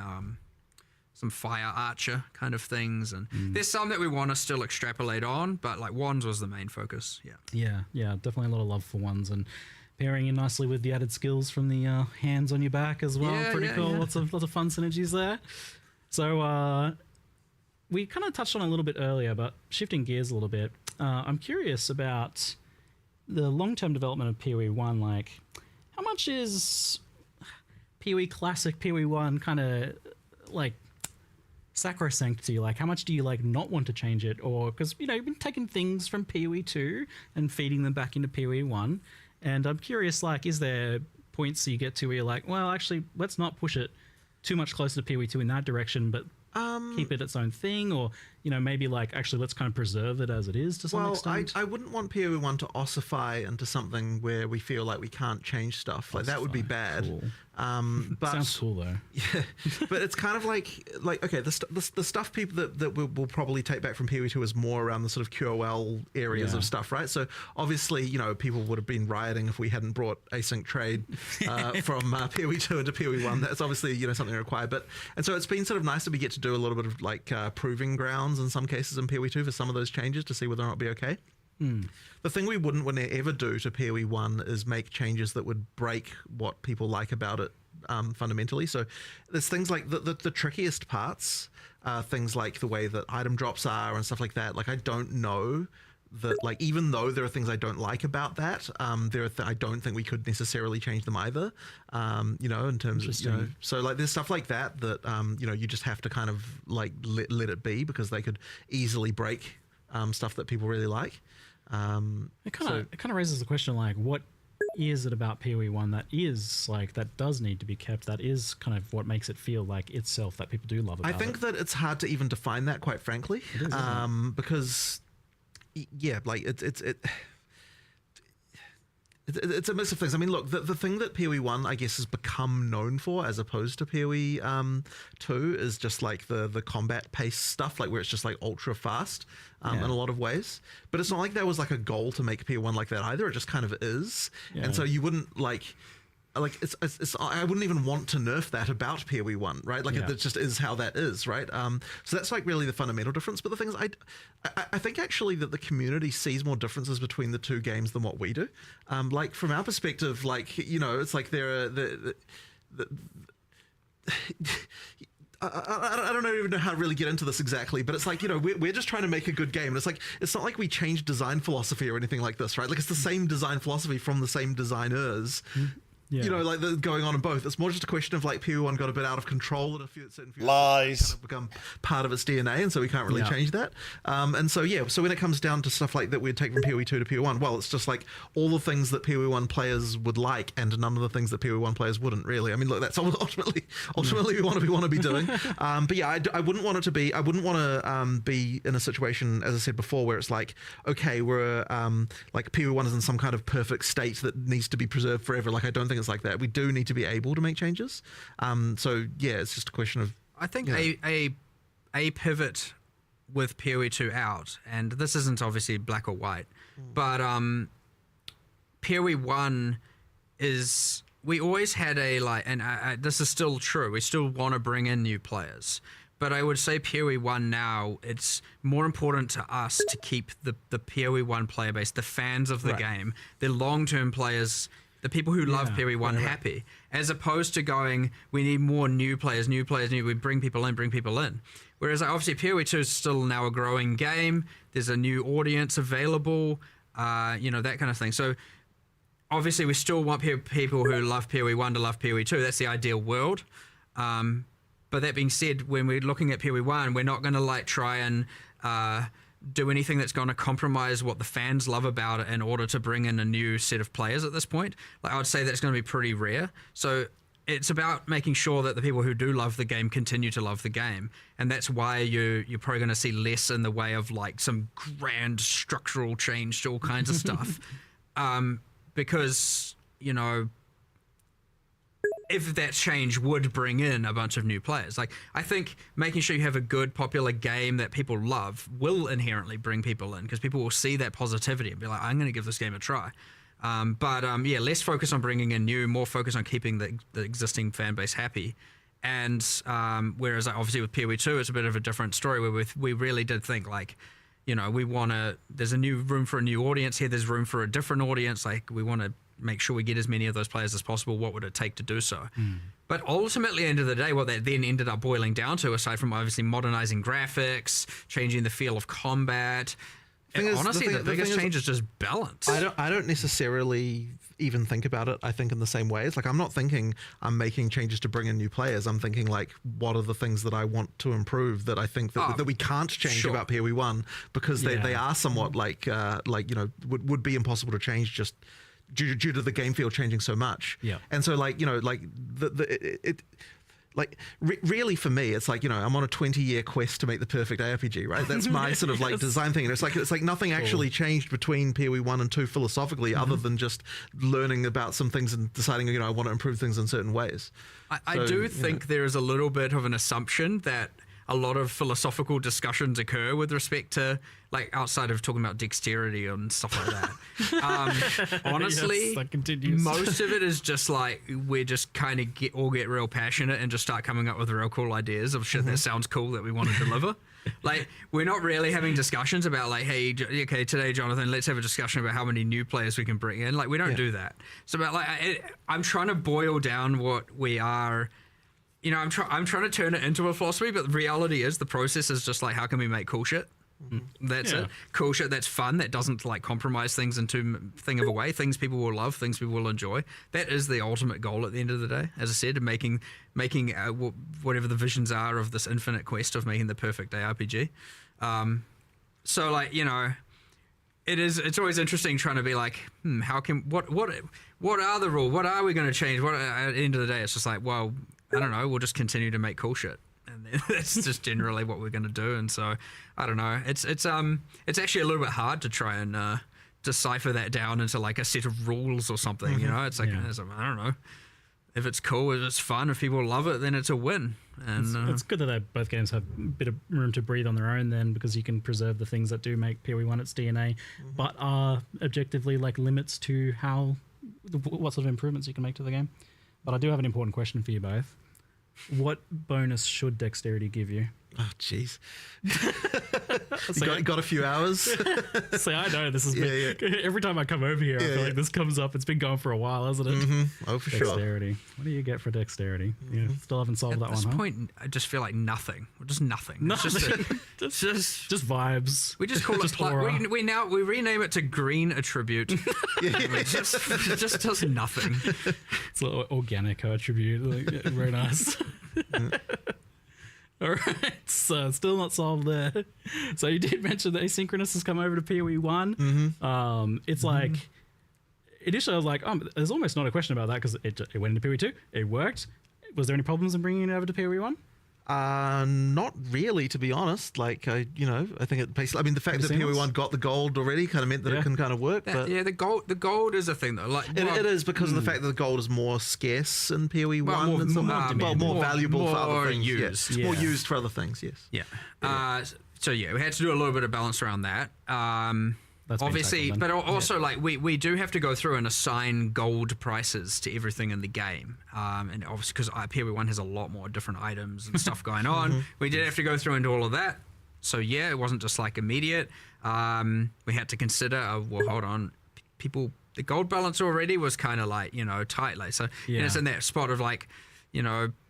some fire archer kind of things, and there's some that we want to still extrapolate on, but like wands was the main focus. Yeah, definitely a lot of love for wands, and pairing in nicely with the added skills from the hands on your back as well. Pretty cool. Yeah. Lots of fun synergies there. So we kind of touched on it a little bit earlier, but shifting gears a little bit, I'm curious about the long-term development of PoE 1. Like, how much is PoE Classic, PoE 1 kind of like sacrosanct to you? Like, how much do you like not want to change it? Or because, you know, you've been taking things from PoE 2 and feeding them back into PoE 1, and I'm curious, like, is there points you get to where you're like, well, actually, let's not push it too much closer to PoE 2 in that direction, but keep it its own thing? Or, you know, maybe like, actually, let's kind of preserve it as it is to some extent? I wouldn't want PoE 1 to ossify into something where we feel like we can't change stuff. Like, that would be bad. Cool. But sounds cool though. Yeah, but it's kind of like okay, the stuff people that we'll probably take back from PoE 2 is more around the sort of QOL areas of stuff, right? So obviously, you know, people would have been rioting if we hadn't brought async trade from PoE 2 into PoE 1. That's obviously, you know, something required. And so it's been sort of nice that we get to do a little bit of like proving grounds in some cases in PoE 2 for some of those changes to see whether or not it'll be okay. The thing we wouldn't ever do to PoE 1 is make changes that would break what people like about it fundamentally. So there's things like the trickiest parts, things like the way that item drops are and stuff like that. Like, I don't know that, like, even though there are things I don't like about that, I don't think we could necessarily change them either. You know, in terms of, you know, so like there's stuff like that you know, you just have to kind of like let it be, because they could easily break stuff that people really like. It kind of raises the question, like, what is it about PoE 1 that is like, that does need to be kept, that is kind of what makes it feel like itself, that people do love about it? I think that it's hard to even define that, quite frankly. It is, isn't it? Because yeah, like it's a mix of things. I mean, look, the thing that PoE 1, I guess, has become known for, as opposed to PoE 2, is just like the combat pace stuff, like where it's just like ultra fast in a lot of ways. But it's not like there was like a goal to make PoE 1 like that either. It just kind of is. Yeah. And so you wouldn't like it's I wouldn't even want to nerf that about PoE 1, right? Like, it just is how that is, right? So that's like really the fundamental difference. But the thing is, I think actually that the community sees more differences between the two games than what we do. Like, from our perspective, like, you know, it's like there are I don't even know how to really get into this exactly, but it's like, you know, we're just trying to make a good game. And it's like, it's not like we changed design philosophy or anything like this, right? Like, it's the same design philosophy from the same designers. you know, like going on in both. It's more just a question of like PoE1 got a bit out of control and certain few lies kind of become part of its DNA, and so we can't really change that. And so so when it comes down to stuff like that, we'd take from PoE2 to PoE1. Well, it's just like all the things that PoE1 players would like, and none of the things that PoE1 players wouldn't really. I mean, look, that's ultimately we want to be doing. But yeah, I wouldn't want it to be. I wouldn't want to be in a situation, as I said before, where it's like, okay, we're like PoE1 is in some kind of perfect state that needs to be preserved forever. Like, I don't think it's like that. We do need to be able to make changes. So yeah, it's just a question of. I think a pivot with PoE2 out, and this isn't obviously black or white, but PoE1 is. We always had this is still true. We still want to bring in new players. But I would say PoE1 now, it's more important to us to keep the PoE1 player base, the fans of the game, the long-term players, the people who love PoE1 happy, as opposed to going, we need more new players, we bring people in. Whereas obviously PoE2 is still now a growing game. There's a new audience available, that kind of thing. So obviously, we still want people who love PoE1 to love PoE2. That's the ideal world. But that being said, when we're looking at PoE1, we're not going to try and do anything that's going to compromise what the fans love about it in order to bring in a new set of players at this point. I would say that's going to be pretty rare. So it's about making sure that the people who do love the game continue to love the game. And that's why you're probably going to see less in the way of some grand structural change to all kinds of stuff. Because, if that change would bring in a bunch of new players. I think making sure you have a good, popular game that people love will inherently bring people in, because people will see that positivity and be like, I'm going to give this game a try. Less focus on bringing in new, more focus on keeping the existing fan base happy. And whereas obviously with PoE2, it's a bit of a different story where we really did think we want to, there's a new room for a new audience here. There's room for a different audience. We want to make sure we get as many of those players as possible. What would it take to do so? But ultimately, end of the day, what that then ended up boiling down to, aside from obviously modernizing graphics, changing the feel of combat, honestly, the biggest change is just balance. I don't necessarily even think about it, I think, in the same ways. I'm not thinking I'm making changes to bring in new players. I'm thinking what are the things that I want to improve that I think that we can't change about PoE1, because they are somewhat would be impossible to change just due to the game field changing so much. Yeah. And so really for me, it's I'm on a 20-year quest to make the perfect ARPG, right? That's my sort of design thing. And it's like nothing actually changed between PoE1 and 2 philosophically, other than just learning about some things and deciding, I want to improve things in certain ways. I do think there is a little bit of an assumption that a lot of philosophical discussions occur with respect to, outside of talking about dexterity and stuff like that. Honestly, most of it is just we're just kind of get real passionate and just start coming up with real cool ideas of shit that sounds cool that we want to deliver. We're not really having discussions about hey, okay, today, Jonathan, let's have a discussion about how many new players we can bring in. We don't do that. So I'm trying to boil down what we are. I'm trying to turn it into a philosophy, but the reality is the process is just how can we make cool shit? That's it. Cool shit that's fun, that doesn't compromise things in too thing of a way. Things people will love, things people will enjoy. That is the ultimate goal at the end of the day. As I said, making whatever the visions are of this infinite quest of making the perfect ARPG. It's always interesting trying to be how can what are the rules? What are we going to change? At the end of the day, it's just well, I don't know. We'll just continue to make cool shit, and that's just generally what we're going to do. And so, I don't know. It's actually a little bit hard to try and decipher that down into a set of rules or something. It's I don't know. If it's cool, if it's fun, if people love it, then it's a win. And it's good that both games have a bit of room to breathe on their own, then, because you can preserve the things that do make PoE1 its DNA, but are objectively limits to what sort of improvements you can make to the game. But I do have an important question for you both. What bonus should dexterity give you? Oh, jeez. got a few hours. See, I know this is every time I come over here, I feel like this comes up. It's been going for a while, hasn't it? Oh, for dexterity. What do you get for dexterity? Yeah, still haven't solved that one. At this point, I just feel like nothing. Just nothing. It's just vibes. We just call it. We rename it to green attribute. Just does nothing. It's an organic attribute. Like, very nice. All right, so still not solved there. So you did mention that asynchronous has come over to PoE 1. It's like, initially I was like, there's almost not a question about that because it went into PoE 2. It worked. Was there any problems in bringing it over to PoE 1? Not really, to be honest. Like, I think it basically. I mean, the fact that PoE 1 got the gold already kind of meant that it can kind of work. But the gold is a thing though. Like, it is because of the fact that the gold is more scarce in PoE 1 more valuable for other things. Used. More used for other things. Yes. Yeah. So we had to do a little bit of balance around that. That's obviously, but also like we do have to go through and assign gold prices to everything in the game, and obviously because PoE 1 has a lot more different items and stuff going on, we did have to go through and do all of that. So yeah, it wasn't just like immediate. We had to consider, well, hold on, people, the gold balance already was kind of like tight, like so. And it's in that spot of like,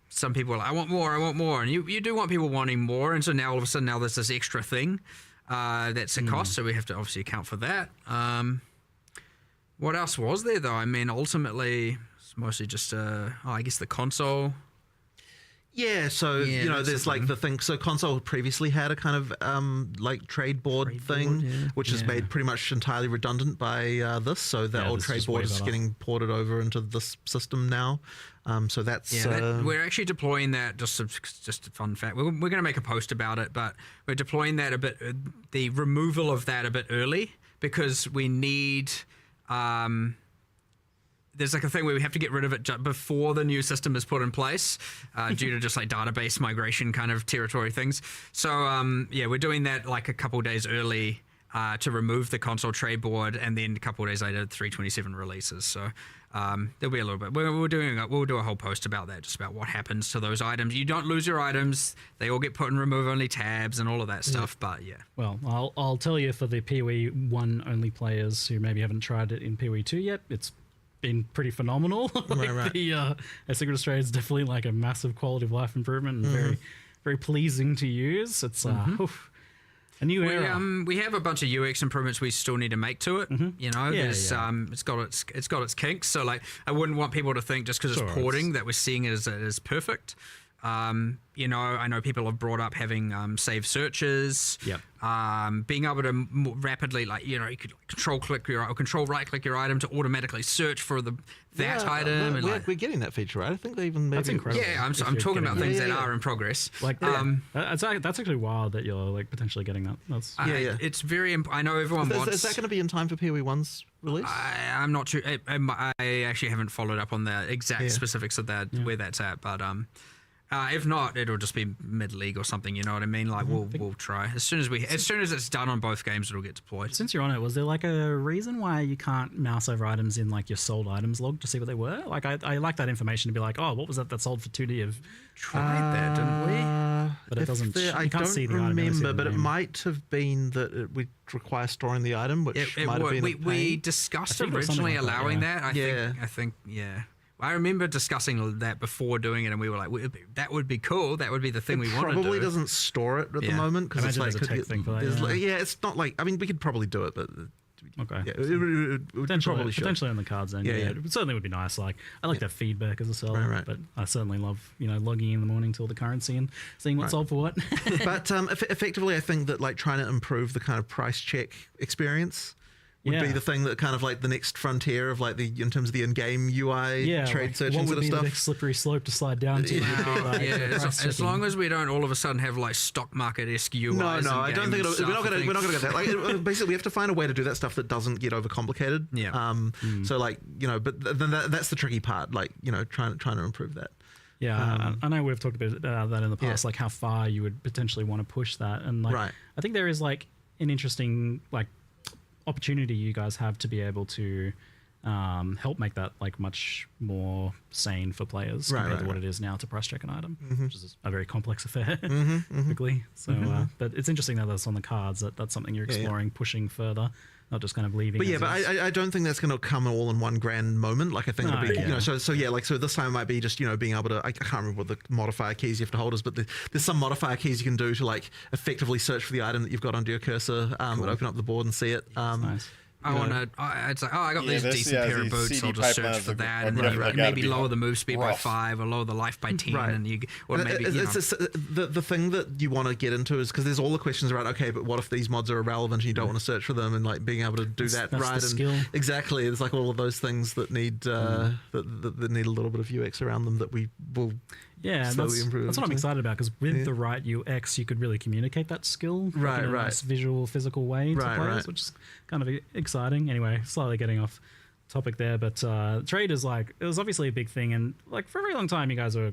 some people are like, I want more, and you do want people wanting more, and so now all of a sudden there's this extra thing. That's a cost, so we have to obviously account for that. What else was there though? I mean, ultimately, it's mostly just I guess the console. Yeah, so there's like the thing. So console previously had a kind of like trade board thing, which is made pretty much entirely redundant by this. So that old trade board is getting ported over into this system now. So that's we're actually deploying that. Just a fun fact. We're going to make a post about it, but we're deploying that a bit. The removal of that a bit early because we need. There's like a thing where we have to get rid of it before the new system is put in place due to just like database migration kind of territory things. So we're doing that like a couple days early to remove the console trade board, and then a couple of days later 327 releases. So there'll be a little bit. We'll do a whole post about that, just about what happens to those items. You don't lose your items; they all get put in remove only tabs and all of that stuff. But yeah. Well, I'll tell you, for the PoE 1 only players who maybe haven't tried it in PoE 2 yet, it's been pretty phenomenal. Right. The asynchronous trade is definitely like a massive quality of life improvement and very, very pleasing to use. It's a new era. We have a bunch of UX improvements we still need to make to it. It's got its kinks. So like, I wouldn't want people to think just because it's porting that we're seeing it as perfect. I know people have brought up having save searches. Yep. Being able to more rapidly, like you could control right click your item to automatically search for that item. We're getting that feature, right? I think they even that's incredible. Yeah, I'm talking about things that are in progress. Like that's actually wild that you're like potentially getting that. That's It's very. I know everyone wants. Is that going to be in time for PoE 1's release? I'm not sure. I actually haven't followed up on the exact specifics of that where that's at, but if not, it'll just be mid-league or something. You know what I mean? Like we'll try as soon as it's done on both games, it'll get deployed. Since you're on it, was there like a reason why you can't mouse over items in like your sold items log to see what they were? Like I like that information to be like, oh, what was that sold for 2D of? Tried that, didn't we? But it doesn't. I don't see the remember, but it might have been that it would require storing the item, which might have been. We discussed originally allowing that. I think. I remember discussing that before doing it, and we were like, "That would be cool. That would be the thing we want to do." Probably doesn't store it at the moment because it's like a tech thing for that. It's not like. I mean, we could probably do it, but okay, potentially on the cards then. It certainly would be nice. Like I like that feedback as a seller, but I certainly love logging in the morning to all the currency and seeing what's sold for what. But effectively, I think that like trying to improve the kind of price check experience would be the thing that kind of like the next frontier of like in terms of the in-game UI trade search and sort of stuff. The next slippery slope to slide down to? As long as we don't all of a sudden have like stock market-esque UIs. No, I don't think we're not going to get that. Like basically, we have to find a way to do that stuff that doesn't get overcomplicated. Yeah. So like but then that's the tricky part. Like trying to improve that. Yeah, I know we've talked a bit about that in the past, like how far you would potentially want to push that, and like I think there is like an interesting like opportunity you guys have to be able to help make that like much more sane for players compared to what it is now to price check an item, which is a very complex affair typically. So, but it's interesting that that's on the cards. That's something you're exploring, pushing further, not just kind of leaving. But I don't think that's going to come all in one grand moment. Like I think it'll be, you know, so this time it might be just, you know, being able to, I can't remember what the modifier keys you have to hold is, but there's some modifier keys you can do to like effectively search for the item that you've got under your cursor, and open up the board and see it. Nice. I want to. It's like, I got these decent pair of boots. I'll just search for that, and then maybe lower the move speed by 5 or lower the life by 10, and you, or maybe it's just, the thing that you want to get into is because there's all the questions around. Okay, but what if these mods are irrelevant and you don't want to search for them, and like being able to do that right, and skill. Exactly, it's like all of those things that need that need a little bit of UX around them that we will. Yeah, that's what I'm excited about, because with the right UX, you could really communicate that skill in a nice visual, physical way to players, which is kind of exciting. Anyway, slightly getting off topic there, but trade is like, it was obviously a big thing, and like for a very long time, you guys were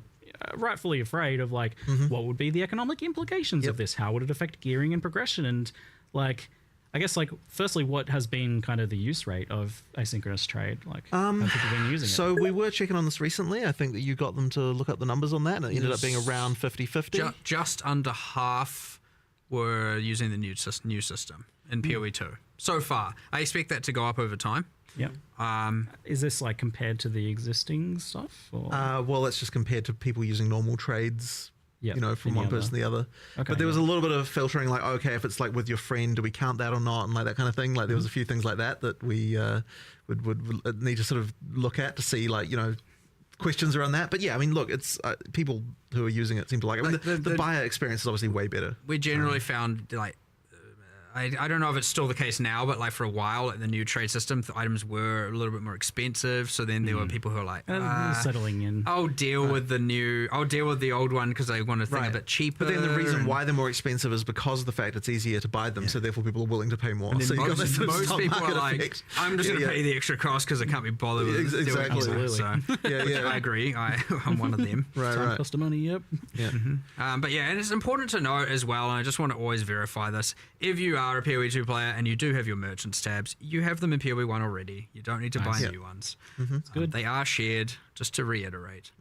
rightfully afraid of like what would be the economic implications of this? How would it affect gearing and progression? And like, I guess, like, firstly, what has been kind of the use rate of asynchronous trade? Like, how have people been using it? So we were checking on this recently. I think that you got them to look up the numbers on that, and it ended up being around 50-50. Just under half were using the new system in PoE 2 so far. I expect that to go up over time. Yep. Is this like compared to the existing stuff? Or? Well, it's just compared to people using normal trades. Yep, you know, from one person to the other. Okay, but there was a little bit of filtering, like, okay, if it's like with your friend, do we count that or not? And like that kind of thing. Like there was a few things like that we would need to sort of look at to see, like, you know, questions around that. But yeah, I mean, look, it's people who are using it seem to like it. I mean, the buyer experience is obviously way better. We generally found, like, I don't know if it's still the case now, but like for a while, like the new trade system, the items were a little bit more expensive. So then there were people who were like, settling in. I'll deal with the old one because I want to think a bit cheaper. But then the reason why they're more expensive is because of the fact it's easier to buy them. So therefore people are willing to pay more. So most people are like, I'm just going to pay the extra cost because I can't be bothered with it. Exactly. So, I agree. I'm one of them. Right. Cost of money. Yep. Yeah. But yeah, and it's important to note as well, and I just want to always verify this. If you are a PoE 2 player and you do have your merchants tabs, you have them in PoE 1 already. You don't need to buy new ones. It's good. They are shared, just to reiterate.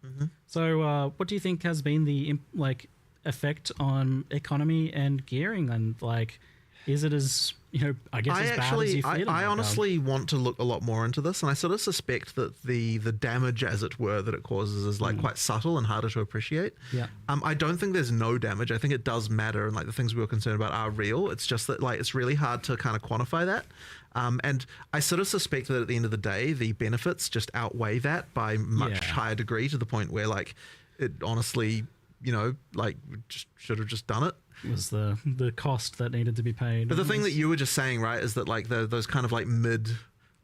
So what do you think has been the effect on economy and gearing? And like, is it as, you know, I guess as bad as you feel? I honestly want to look a lot more into this, and I sort of suspect that the damage, as it were, that it causes is like quite subtle and harder to appreciate. Yeah. I don't think there's no damage. I think it does matter, and like the things we were concerned about are real. It's just that like it's really hard to kind of quantify that. And I sort of suspect that at the end of the day, the benefits just outweigh that by much higher degree, to the point where like it honestly, you know, like just should have just done it. Was the cost that needed to be paid. But the thing that you were just saying, right, is that like those kind of like mid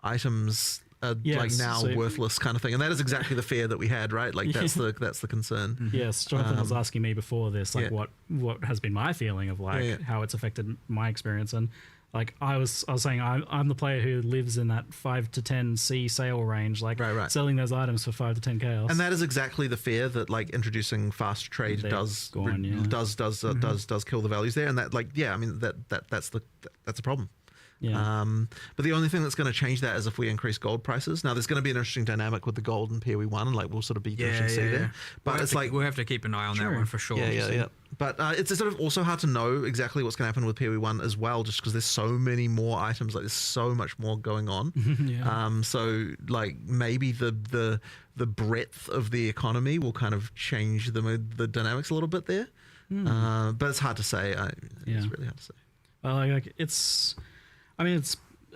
items are like now worthless kind of thing, and that is exactly the fear that we had, right? Like that's the concern. Yes, Jonathan was asking me before this, like what has been my feeling of like how it's affected my experience, and like I was saying, I'm the player who lives in that 5 to 10 C sale range, like selling those items for 5 to 10 chaos. And that is exactly the fear that like introducing fast trade does kill the values there. And that like, yeah, I mean that's a problem. Yeah. But the only thing that's going to change that is if we increase gold prices. Now, there's going to be an interesting dynamic with the gold and PoE 1, and like we'll sort of be interested to see there. But we'll have to keep an eye on that one for sure. Yeah. But it's sort of also hard to know exactly what's going to happen with PoE 1 as well, just because there's so many more items. Like there's so much more going on. So like maybe the breadth of the economy will kind of change the dynamics a little bit there. But it's hard to say. It's really hard to say. Well,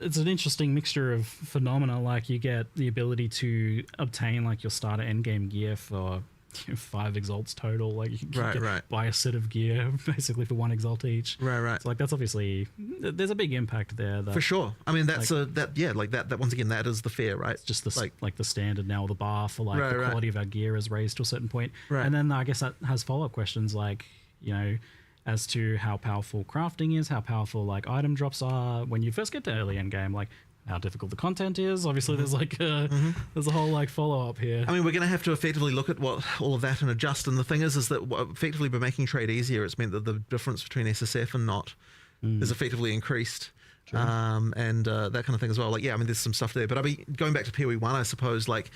it's an interesting mixture of phenomena. Like you get the ability to obtain like your starter endgame gear for 5 exalts total. Like you can buy a set of gear basically for 1 exalt each. Right. So like that's obviously there's a big impact there. For sure. I mean that's that once again that is the fear, right? It's just the like the standard now. The bar for like the quality of our gear is raised to a certain point. Right. And then I guess that has follow-up questions like, you know, as to how powerful crafting is, how powerful like item drops are when you first get to early end game, like how difficult the content is. Obviously there's like there's a whole like follow up here. I mean, we're going to have to effectively look at what all of that and adjust. And the thing is that effectively by making trade easier, it's meant that the difference between SSF and not is effectively increased. and that kind of thing as well. Like, yeah, I mean, there's some stuff there, but I mean, going back to PoE 1, I suppose, like,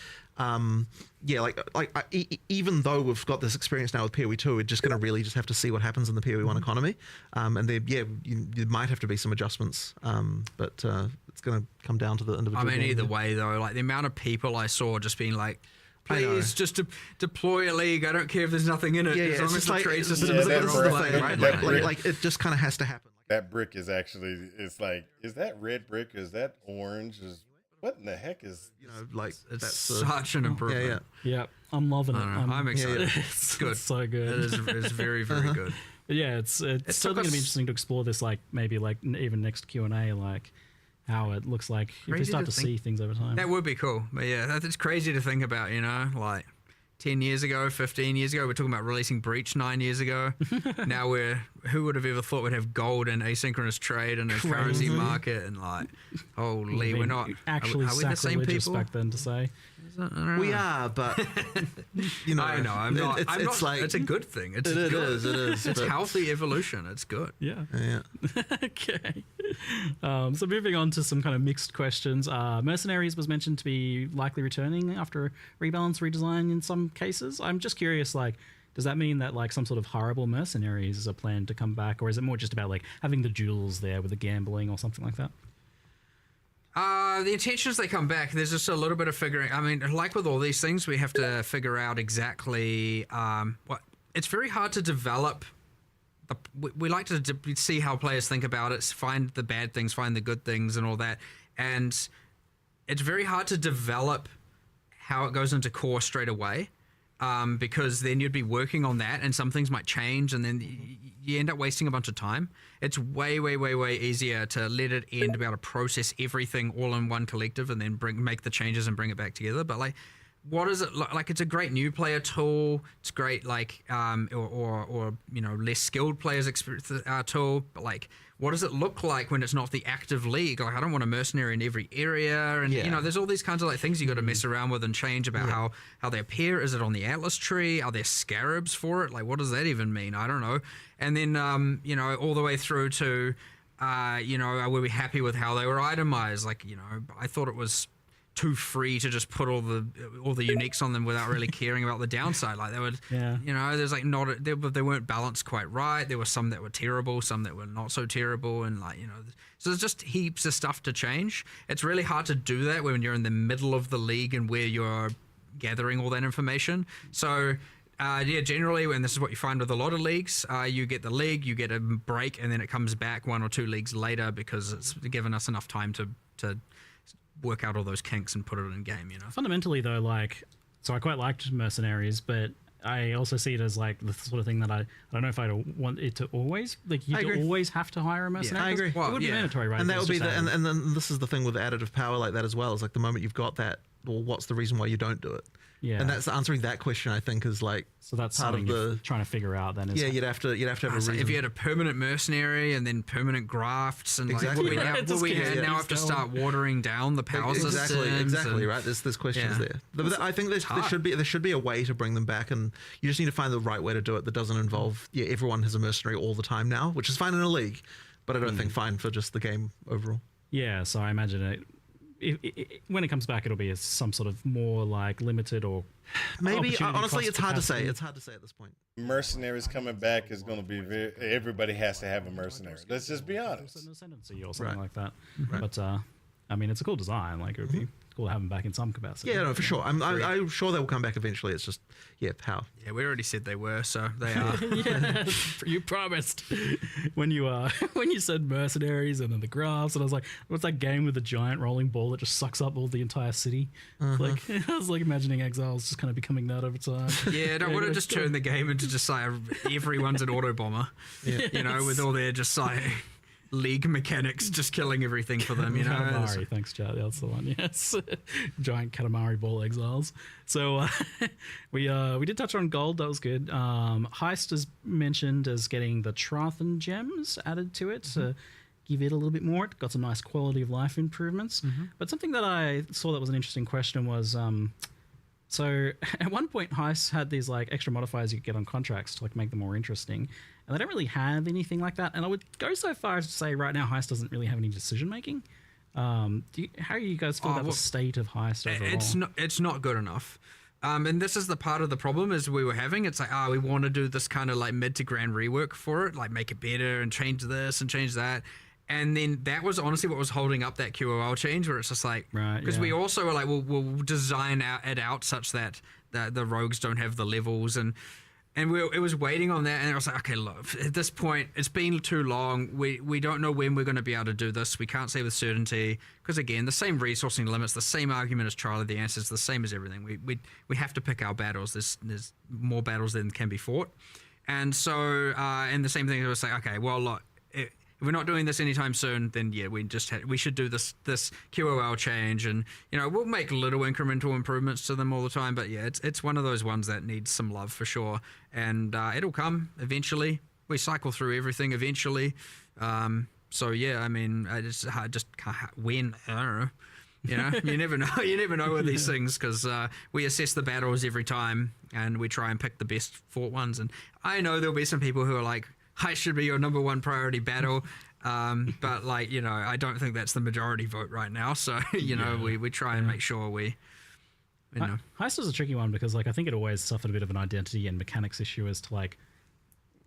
even though we've got this experience now with PoE 2, we're just going to really just have to see what happens in the PoE 1 economy, and then there might have to be some adjustments, but it's going to come down to the individual. I mean, game. either way though, like the amount of people I saw just being like, please just deploy a league. I don't care if there's nothing in it. As long as the trade system is the right. thing, right? Like it just kind of has to happen. That brick is actually, it's like, is that red brick? Is that orange? What in the heck is, like it's such an improvement. Yeah, I'm loving it. I'm excited. It's good. It's so good. It's very, very good. But yeah, it's certainly going to be interesting to explore this, like maybe like even next Q&A, like how it looks like if we start to see things over time. That would be cool. But yeah, it's crazy to think about, like 10 years ago, 15 years ago, we're talking about releasing Breach 9 years ago. Now who would have ever thought we'd have gold and asynchronous trade and a currency market and like, holy, we're not actually are we the same people back then to say. We are, but I know I'm not. It's like it's a good thing. It is. It's healthy evolution. It's good. Yeah. Okay. So moving on to some kind of mixed questions. Mercenaries was mentioned to be likely returning after a rebalance redesign in some cases. I'm just curious, like, does that mean that like some sort of horrible mercenaries is a plan to come back, or is it more just about like having the duels there with the gambling or something like that? The intention is they come back. There's just a little bit of figuring. I mean, like with all these things, we have to figure out exactly what. It's very hard to develop. We like to see how players think about it, find the bad things, find the good things, and all that. And it's very hard to develop how it goes into core straight away, because then you'd be working on that, and some things might change, and then you end up wasting a bunch of time. It's way, way, way, way easier to let it end, be able to process everything all in one collective, and then make the changes and bring it back together. But like, what does it look like? It's a great new player tool. It's great, like, or less skilled players experience tool. But like, what does it look like when it's not the active league? Like, I don't want a mercenary in every area, and there's all these kinds of like things you got to mess around with and change about how they appear. Is it on the Atlas tree? Are there scarabs for it? Like, what does that even mean? I don't know. And then all the way through to were we happy with how they were itemized? Like, I thought it was too free to just put all the uniques on them without really caring about the downside. Like they would, there's like they weren't balanced quite right. There were some that were terrible, some that were not so terrible, and so there's just heaps of stuff to change. It's really hard to do that when you're in the middle of the league and where you're gathering all that information. So. Generally, when this is what you find with a lot of leagues, you get the league, you get a break, and then it comes back 1 or 2 leagues later because it's given us enough time to work out all those kinks and put it in game. Fundamentally, though, so I quite liked Mercenaries, but I also see it as like the sort of thing that I don't know if I want it to always always have to hire a mercenary. Yeah, I agree. Well, it would be mandatory, right? And that would be and then this is the thing with additive power like that as well. Is like the moment you've got that, well, what's the reason why you don't do it? Yeah, and that's answering that question. I think is like so that's part of the trying to figure out. Then you'd have to have a reason. If you had a permanent mercenary and then permanent grafts and exactly. we now have to start watering down the power systems. Exactly right. There's questions there. But I think there should be a way to bring them back, and you just need to find the right way to do it that doesn't involve everyone has a mercenary all the time now, which is fine in a league, but I don't think fine for just the game overall. Yeah, so I imagine it. When it comes back, it'll be some sort of more like limited or maybe. Honestly, it's hard to say. It's hard to say at this point. Mercenaries coming back is going to be everybody has to have a mercenary. Let's just be honest. An ascendancy or something like that. Right. But I mean, it's a cool design. Like it would be cool to have them back in some capacity. Yeah, no, for sure. I'm sure they will come back eventually. It's just how. Yeah, we already said they were, so they are. Yeah, you promised when you said mercenaries and then the graphs, and I was like, what's that game with the giant rolling ball that just sucks up all the entire city? Like I was like imagining Exiles just kind of becoming that over time. Yeah, no, would have just turned the game into just like everyone's an auto bomber. Yeah. With all their just like league mechanics just killing everything for them, Katamari, thanks, Charlie. That's the one. Yes, giant Katamari ball exiles. So we did touch on gold. That was good. Heist is mentioned as getting the Trathan gems added to it to give it a little bit more. It got some nice quality of life improvements. But something that I saw that was an interesting question was So at one point, Heist had these like extra modifiers you could get on contracts to like make them more interesting, and they don't really have anything like that. And I would go so far as to say right now, Heist doesn't really have any decision making. How do you guys feel about the state of Heist overall? It's not good enough. And this is the part of the problem is we were having. It's like, we want to do this kind of like mid to grand rework for it, like make it better and change this and change that. And then that was honestly what was holding up that QOL change, where it's just like, because we also were like, we'll design it out such that the rogues don't have the levels, and it was waiting on that, and I was like, okay, look, at this point, it's been too long. We don't know when we're going to be able to do this. We can't say with certainty, because again, the same resourcing limits, the same argument as Charlie. The answer is the same as everything. We have to pick our battles. There's more battles than can be fought, and so and the same thing. I was like, okay, well, look. If we're not doing this anytime soon, then yeah, we should do this QOL change, and we'll make little incremental improvements to them all the time. But yeah, it's one of those ones that needs some love for sure, and it'll come eventually. We cycle through everything eventually. So yeah, I mean, I just can't win. I don't know. You never know. You never know with these things, because we assess the battles every time, and we try and pick the best fought ones. And I know there'll be some people who are like, Heist should be your number one priority battle, but like I don't think that's the majority vote right now. So we try and make sure we. Heist is a tricky one because like I think it always suffered a bit of an identity and mechanics issue as to like,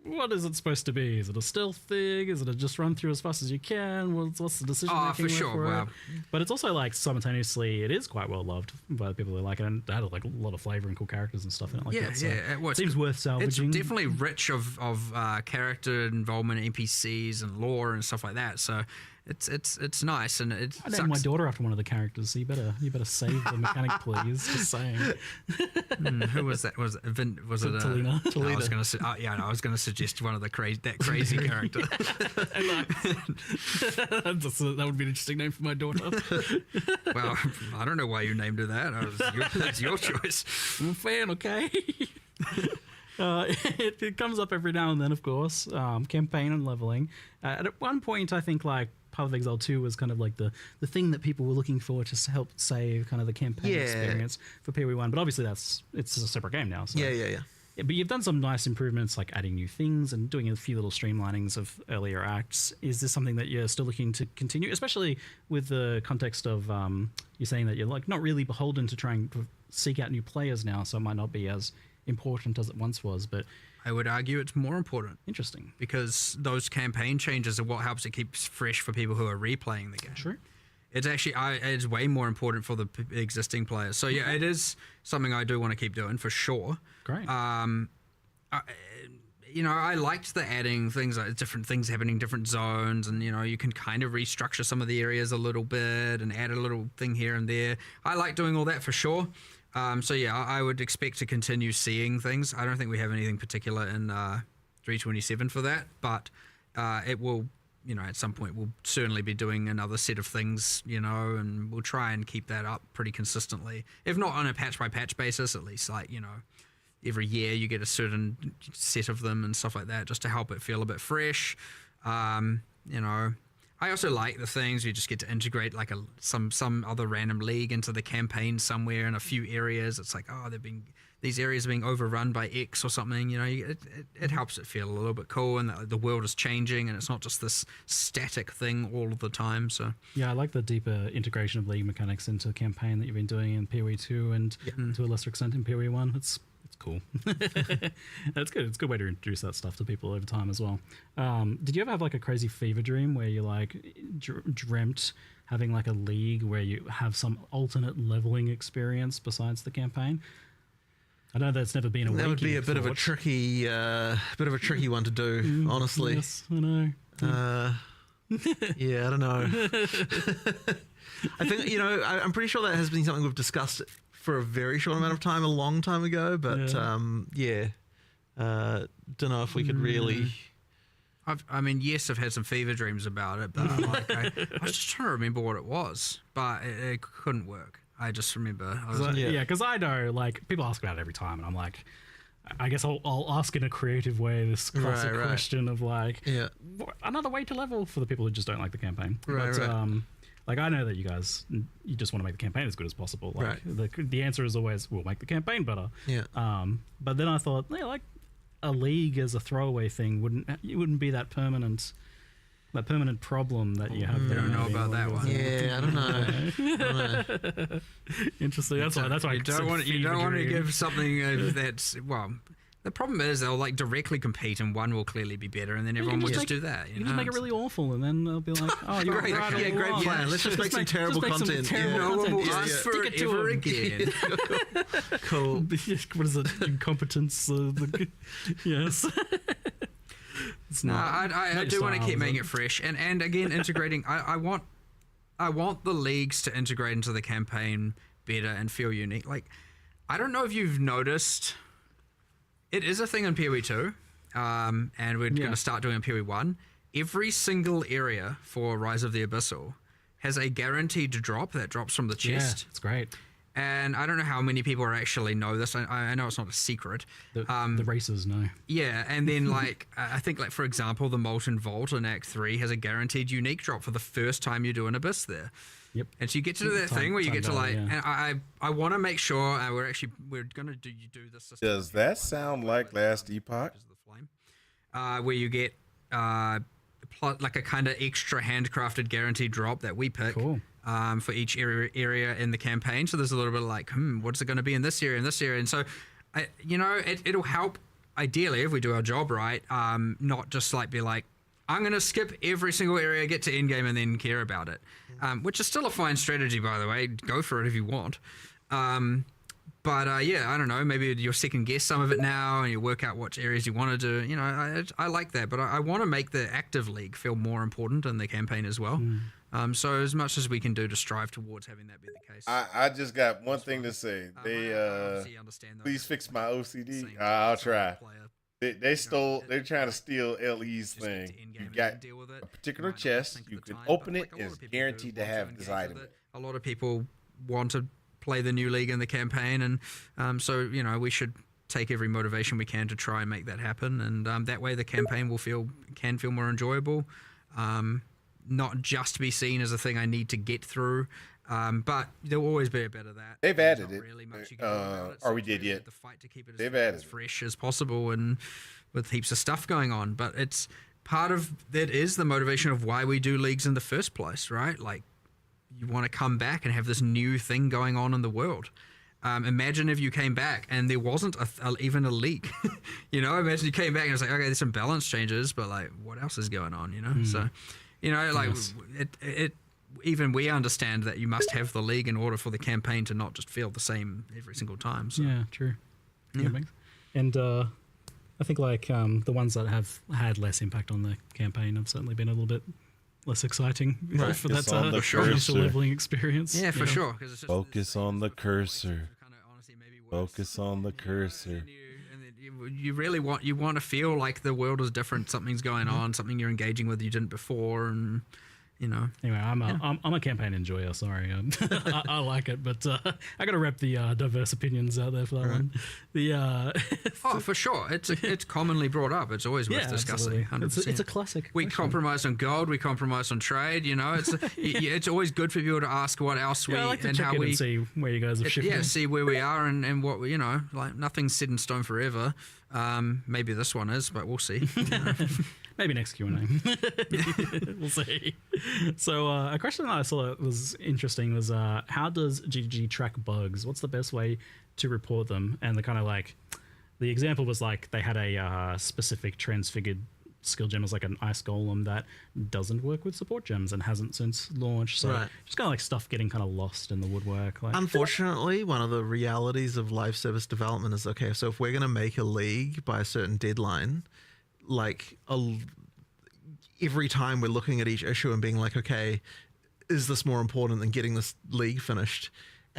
what is it supposed to be? Is it a stealth thing? Is it a just run through as fast as you can? What's the decision making? For sure. Wow. But it's also like simultaneously, it is quite well loved by the people who like it, and it had like a lot of flavor and cool characters and stuff in it. Like that. So it seems worth salvaging. It's definitely rich of character involvement, NPCs and lore and stuff like that. So it's nice, and it. I named my daughter after one of the characters. So you better save the mechanic, please. Just saying. Who was that? Was it Talina? I was going to say. I was going to suggest one of the crazy character. That would be an interesting name for my daughter. Well, I don't know why you named her that. That's your choice. I'm a fan, okay. It comes up every now and then, of course. Campaign and leveling. At one point, I think like Path of Exile 2 was kind of like the thing that people were looking for to help save kind of the campaign experience for PoE1. But obviously it's a separate game now. So. Yeah. But you've done some nice improvements, like adding new things and doing a few little streamlinings of earlier acts. Is this something that you're still looking to continue, especially with the context of you're saying that you're like not really beholden to trying to seek out new players now, so it might not be as important as it once was, but I would argue it's more important. Interesting. Because those campaign changes are what helps it keep fresh for people who are replaying the game. True. It's actually it's way more important for the existing players. So yeah, it is something I do want to keep doing for sure. Great. I liked the adding things, like different things happening in different zones, and you can kind of restructure some of the areas a little bit and add a little thing here and there. I like doing all that for sure. So yeah, I would expect to continue seeing things. I don't think we have anything particular in 327 for that, but it will, at some point we'll certainly be doing another set of things, and we'll try and keep that up pretty consistently. If not on a patch by patch basis, at least like, every year you get a certain set of them and stuff like that, just to help it feel a bit fresh. I also like the things you just get to integrate like some other random league into the campaign somewhere in a few areas. It's like, these areas are being overrun by X or something. It helps it feel a little bit cool, and the world is changing, and it's not just this static thing all of the time. So yeah, I like the deeper integration of league mechanics into the campaign that you've been doing in PoE2 and to a lesser extent in PoE1. It's cool. That's good. It's a good way to introduce that stuff to people over time as well. Did you ever have like a crazy fever dream where you like dreamt having like a league where you have some alternate leveling experience besides the campaign? I know that's never been a. That would be a bit of a tricky one to do, honestly. Yes, I know. Yeah, I don't know. I think I'm pretty sure that has been something we've discussed for a very short amount of time, a long time ago, but don't know if we could really. I've had some fever dreams about it, but I was just trying to remember what it was, but it couldn't work. I just remember. Because I know, like, people ask about it every time, and I'm like, I guess I'll ask in a creative way this classic question of like, another way to level for the people who just don't like the campaign. like I know that you guys just want to make the campaign as good as possible. Like the answer is always we'll make the campaign better. Yeah. But then I thought, like a league as a throwaway thing wouldn't be that permanent problem that you have. I don't know about that one. Yeah, I don't know. Interesting. That's why you don't want to give something that's The problem is they'll like directly compete, and one will clearly be better, and then everyone will just do that. You can just make it really awful, and then they'll be like, "Oh, you're great, right, yeah, great plan. Let's just make some terrible content. No one will ask for it ever again." Cool. What is it? Incompetence. Yes. No, I do want to keep making it fresh, and again integrating. I want the leagues to integrate into the campaign better and feel unique. Like, I don't know if you've noticed. It is a thing in PoE 2, and we're going to start doing it in PoE 1. Every single area for Rise of the Abyssal has a guaranteed drop that drops from the chest. Yeah, it's great. And I don't know how many people actually know this. I know it's not a secret. The racers know. Yeah, and then like I think like for example, the Molten Vault in Act 3 has a guaranteed unique drop for the first time you do an Abyss there. Yep. And so you get to do that thing where you get to like, and I want to make sure we're gonna do this. Does that sound like Last Epoch? Where you get like a kind of extra handcrafted guaranteed drop that we pick. Cool. For each area in the campaign. So there's a little bit of like, what's it going to be in this area and this area? And so, it'll help ideally if we do our job right, not just like be like, I'm going to skip every single area, get to endgame and then care about it, which is still a fine strategy, by the way. Go for it if you want. But I don't know, maybe you'll second guess some of it now and you work out what areas you want to do. I like that, but I want to make the active league feel more important in the campaign as well. So as much as we can do to strive towards having that be the case. I just got one thing to say. Please fix my OCD. I'll try. They're trying to steal LE's thing. You got a particular chest, you can open it, and it's guaranteed to have this item. A lot of people want to play the new league in the campaign, and so we should take every motivation we can to try and make that happen, and that way the campaign can feel more enjoyable. Not just be seen as a thing I need to get through, but there'll always be a bit of that. They've added it, really much you can do about it, or we did yet. The fight to keep it as fresh as possible, and with heaps of stuff going on. But it's part of that is the motivation of why we do leagues in the first place, right? Like, you want to come back and have this new thing going on in the world. Imagine if you came back and there wasn't even a league. Imagine you came back and it's like, okay, there's some balance changes, but like, what else is going on? So. Even we understand that you must have the league in order for the campaign to not just feel the same every single time. So. Yeah, true. Yeah. And I think like the ones that have had less impact on the campaign have certainly been a little bit less exciting for that initial leveling experience. Yeah, for sure. Focus on the cursor. Focus on the cursor. You really want to feel like the world is different. Something's going on. Something you're engaging with you didn't before, and Anyway, I'm a campaign enjoyer. Sorry, I like it, but I got to rep the diverse opinions out there for that one. For sure, it's commonly brought up. It's always worth discussing. 100%. It's a classic. We compromise on gold. We compromise on trade. It's always good for people to ask what else we I like to and check how in we and see where you guys have shifted. Yeah, see where we are and what we like. Nothing's set in stone forever. Maybe this one is, but we'll see. Maybe next Q&A. We'll see. So a question that I saw that was interesting was how does GGG track bugs? What's the best way to report them? And the kind of like, the example was like they had a specific transfigured skill gem as like an ice golem that doesn't work with support gems and hasn't since launched. So just kind of like stuff getting kind of lost in the woodwork. Like, unfortunately, one of the realities of live service development is, okay, so if we're going to make a league by a certain deadline, like every time we're looking at each issue and being like, okay, is this more important than getting this league finished?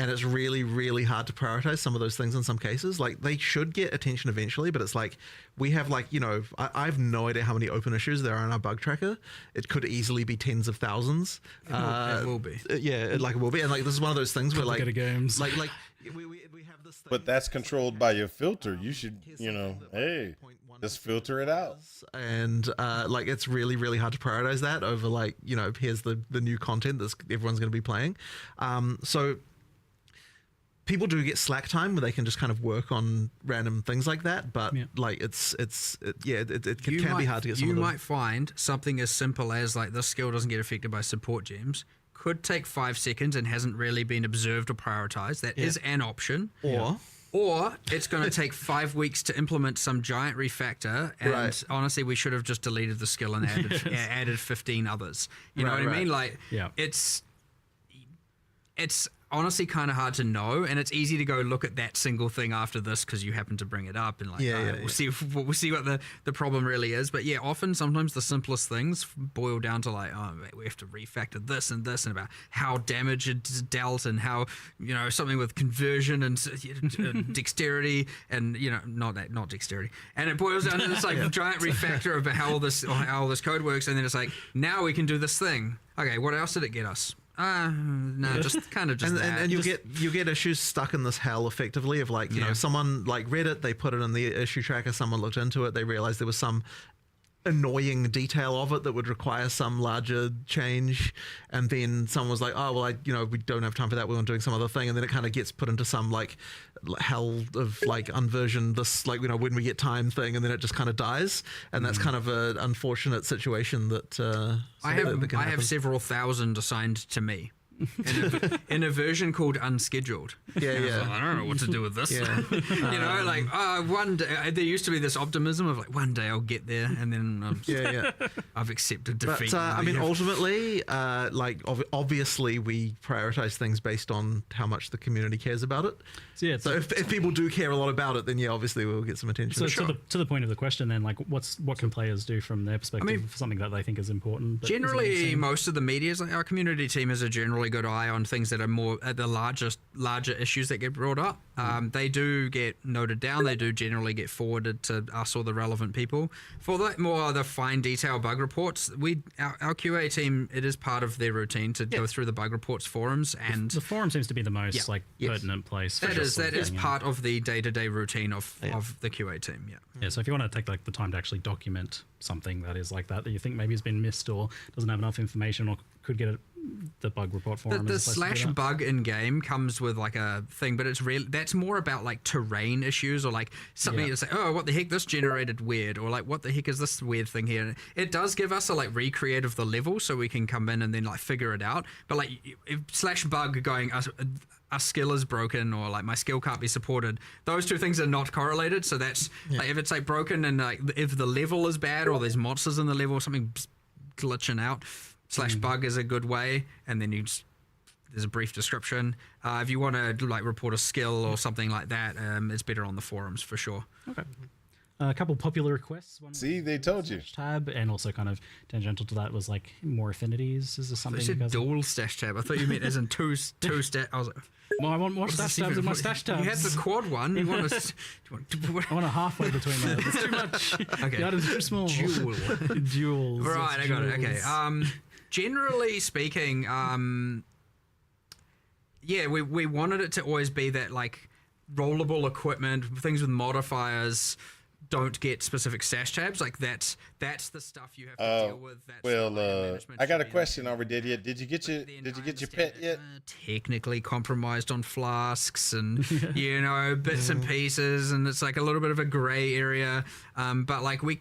and it's really, really hard to prioritize some of those things in some cases. Like, they should get attention eventually, but it's like, we have like, I have no idea how many open issues there are in our bug tracker. It could easily be tens of thousands. It will be. Yeah, like it will be. And like, this is one of those things where like, games. like we have this thing. But that's controlled by your filter. You should, hey, just filter it out. And like, it's really, really hard to prioritize that over like, here's the new content that everyone's going to be playing. So people do get slack time where they can just kind of work on random things like that, but like it can be hard to get some of them. You might find something as simple as like this skill doesn't get affected by support gems could take 5 seconds and hasn't really been observed or prioritized. That is an option. Or it's going to take 5 weeks to implement some giant refactor, and honestly, we should have just deleted the skill and added 15 others. You know what I mean? Like, it's honestly kind of hard to know, and it's easy to go look at that single thing after this because you happen to bring it up and like we'll see what the problem really is. But sometimes the simplest things boil down to like, oh, we have to refactor this and about how damage is dealt and how something with conversion and dexterity and not dexterity, and it boils down to this like giant refactor of how all this code works, and then it's like, now we can do this thing. Okay, what else did it get us? No, just kind of just that. And you get issues stuck in this hell effectively of like, someone like read it, they put it in the issue tracker, someone looked into it, they realized there was some annoying detail of it that would require some larger change, and then someone was like, oh well, we don't have time for that, we're doing some other thing, and then it kind of gets put into some like hell of like unversion this like when we get time thing, and then it just kind of dies, and that's kind of an unfortunate situation that I have several thousand assigned to me in a version called unscheduled. I don't know what to do with this. One day there used to be this optimism of like, one day I'll get there, and then I've accepted defeat. But I mean, ultimately, obviously we prioritize things based on how much the community cares about it. So if people do care a lot about it, then obviously we'll get some attention. So to the point of the question, then, like, what can players do from their perspective for something that they think is important? Generally, most of the media, like our community team, has a generally good eye on things that are more at the larger issues that get brought up. They do get noted down. They do generally get forwarded to us or the relevant people. For the fine detail bug reports, our QA team, it is part of their routine to go through the bug reports forums, and the forum seems to be the most pertinent place. That is part of the day-to-day routine of the QA team. So if you want to take like the time to actually document something that is like that you think maybe has been missed or doesn't have enough information or could get the bug report forum. The slash bug in game comes with like a thing, but that's more about like terrain issues or like something that's like, oh, what the heck, this generated weird, or like, what the heck is this weird thing here? And it does give us a like recreate of the level so we can come in and then like figure it out. But like if slash bug going a skill is broken or like my skill can't be supported, those two things are not correlated. So that's like if it's like broken and like if the level is bad or there's monsters in the level or something glitching out, slash bug is a good way, and then there's a brief description. If you want to like report a skill or something like that, it's better on the forums for sure. Okay. A couple popular requests. See, they told you. Tab, and also kind of tangential to that was like more affinities. Is this something? You said dual stash tab. I thought you meant as in two stash. I was like, well, I want more stash tabs in my stash tabs. You had the quad one. You want I want a halfway between that. It's too much. Okay. The item's too small. Duels. Right, I got it. Okay. Generally speaking, we wanted it to always be that like rollable equipment, things with modifiers don't get specific stash tabs. Like that's the stuff you have to deal with. I got a question over there. Did you get your pet yet? Technically compromised on flasks and bits and pieces, and it's like a little bit of a gray area. But like we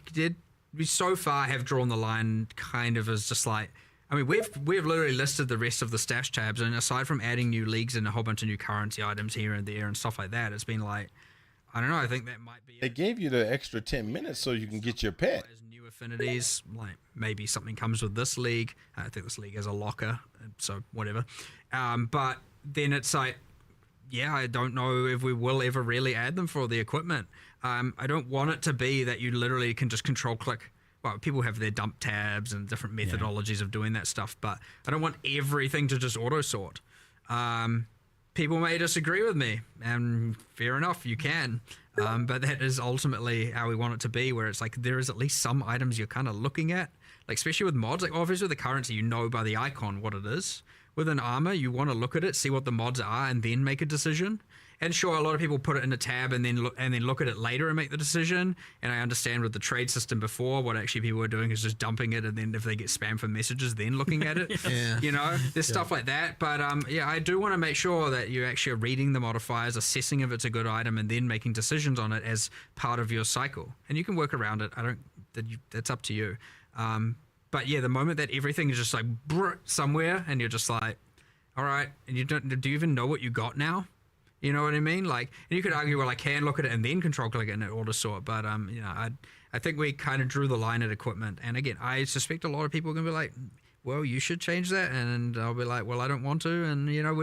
so far have drawn the line kind of as just like, I mean, we've literally listed the rest of the stash tabs, and aside from adding new leagues and a whole bunch of new currency items here and there and stuff like that, it's been like, I don't know, I think that might be They gave you the extra 10 minutes so you can get your pet. New affinities, like maybe something comes with this league. I think this league has a locker, so whatever. But then it's like, I don't know if we will ever really add them for the equipment. I don't want it to be that you literally can just control click. Well, people have their dump tabs and different methodologies of doing that stuff, but I don't want everything to just auto sort. people may disagree with me, and fair enough, you can. But that is ultimately how we want it to be, where it's like there is at least some items you're kind of looking at, like especially with mods. Like obviously with the currency, you know by the icon what it is. With an armor, you want to look at it, see what the mods are, and then make a decision. And sure, a lot of people put it in a tab and then look at it later and make the decision. And I understand with the trade system before, what actually people were doing is just dumping it, and then if they get spam for messages, then looking at it. You know, there's stuff like that. But yeah, I do want to make sure that you actually are reading the modifiers, assessing if it's a good item, and then making decisions on it as part of your cycle. And you can work around it. That's up to you. But yeah, the moment that everything is just like somewhere, and you're just like, all right, and do you even know what you got now? You know what I mean? Like, and you could argue, well, I can look at it and then control click it and it auto sort. But you know, I think we kind of drew the line at equipment. And again, I suspect a lot of people are gonna be like, well, you should change that, and I'll be like, well, I don't want to, and you know,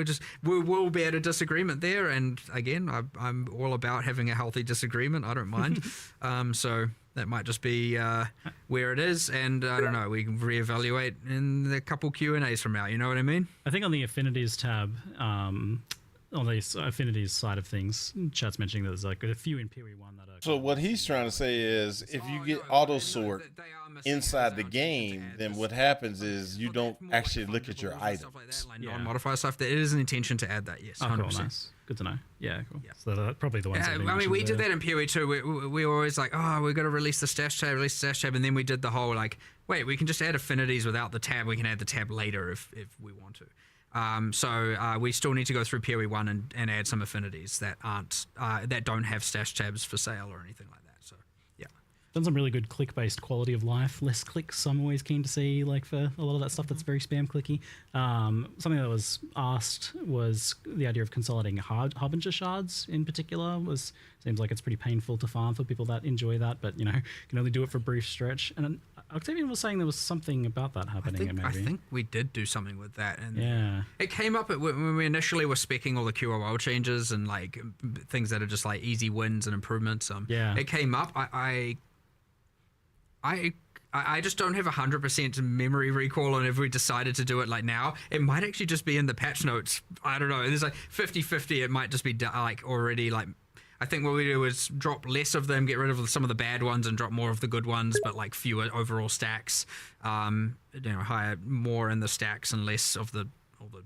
we'll be at a disagreement there. And again, I'm all about having a healthy disagreement. I don't mind. So that might just be where it is, and I don't know. We can reevaluate in a couple Q&As from now. You know what I mean? I think on the affinities tab, on the affinities side of things, chat's mentioning that there's like a few in PoE 1 that are. So what he's trying to say is, if you get auto sort inside the game, then what happens is you don't actually look at your items. Non-modifier stuff. There is an intention to add that. Yes, 100%. Cool, nice. Good to know. Yeah, cool. Yeah. So that's probably the ones. I mean, we did that in PoE 2. We were always like, oh, we're going to release the stash tab, and then we did the whole like, wait, we can just add affinities without the tab. We can add the tab later if we want to. So we still need to go through PoE 1 and add some affinities that aren't that don't have stash tabs for sale or anything like that. So yeah, done some really good click-based quality of life. Less clicks, I'm always keen to see, like for a lot of that stuff that's very spam clicky. Something that was asked was the idea of consolidating Harbinger shards in particular. Seems like it's pretty painful to farm for people that enjoy that, but you know, can only do it for a brief stretch. And Octavian was saying there was something about that happening. I think we did do something with that, and yeah, it came up when we initially were speccing all the QOL changes and like things that are just like easy wins and improvements. Yeah, it came up. I just don't have 100% memory recall on if we decided to do it like now. It might actually just be in the patch notes. I don't know. There's like 50-50. It might just be like already like. I think what we do is drop less of them, get rid of some of the bad ones, and drop more of the good ones, but like fewer overall stacks. You know, higher more in the stacks and less of all the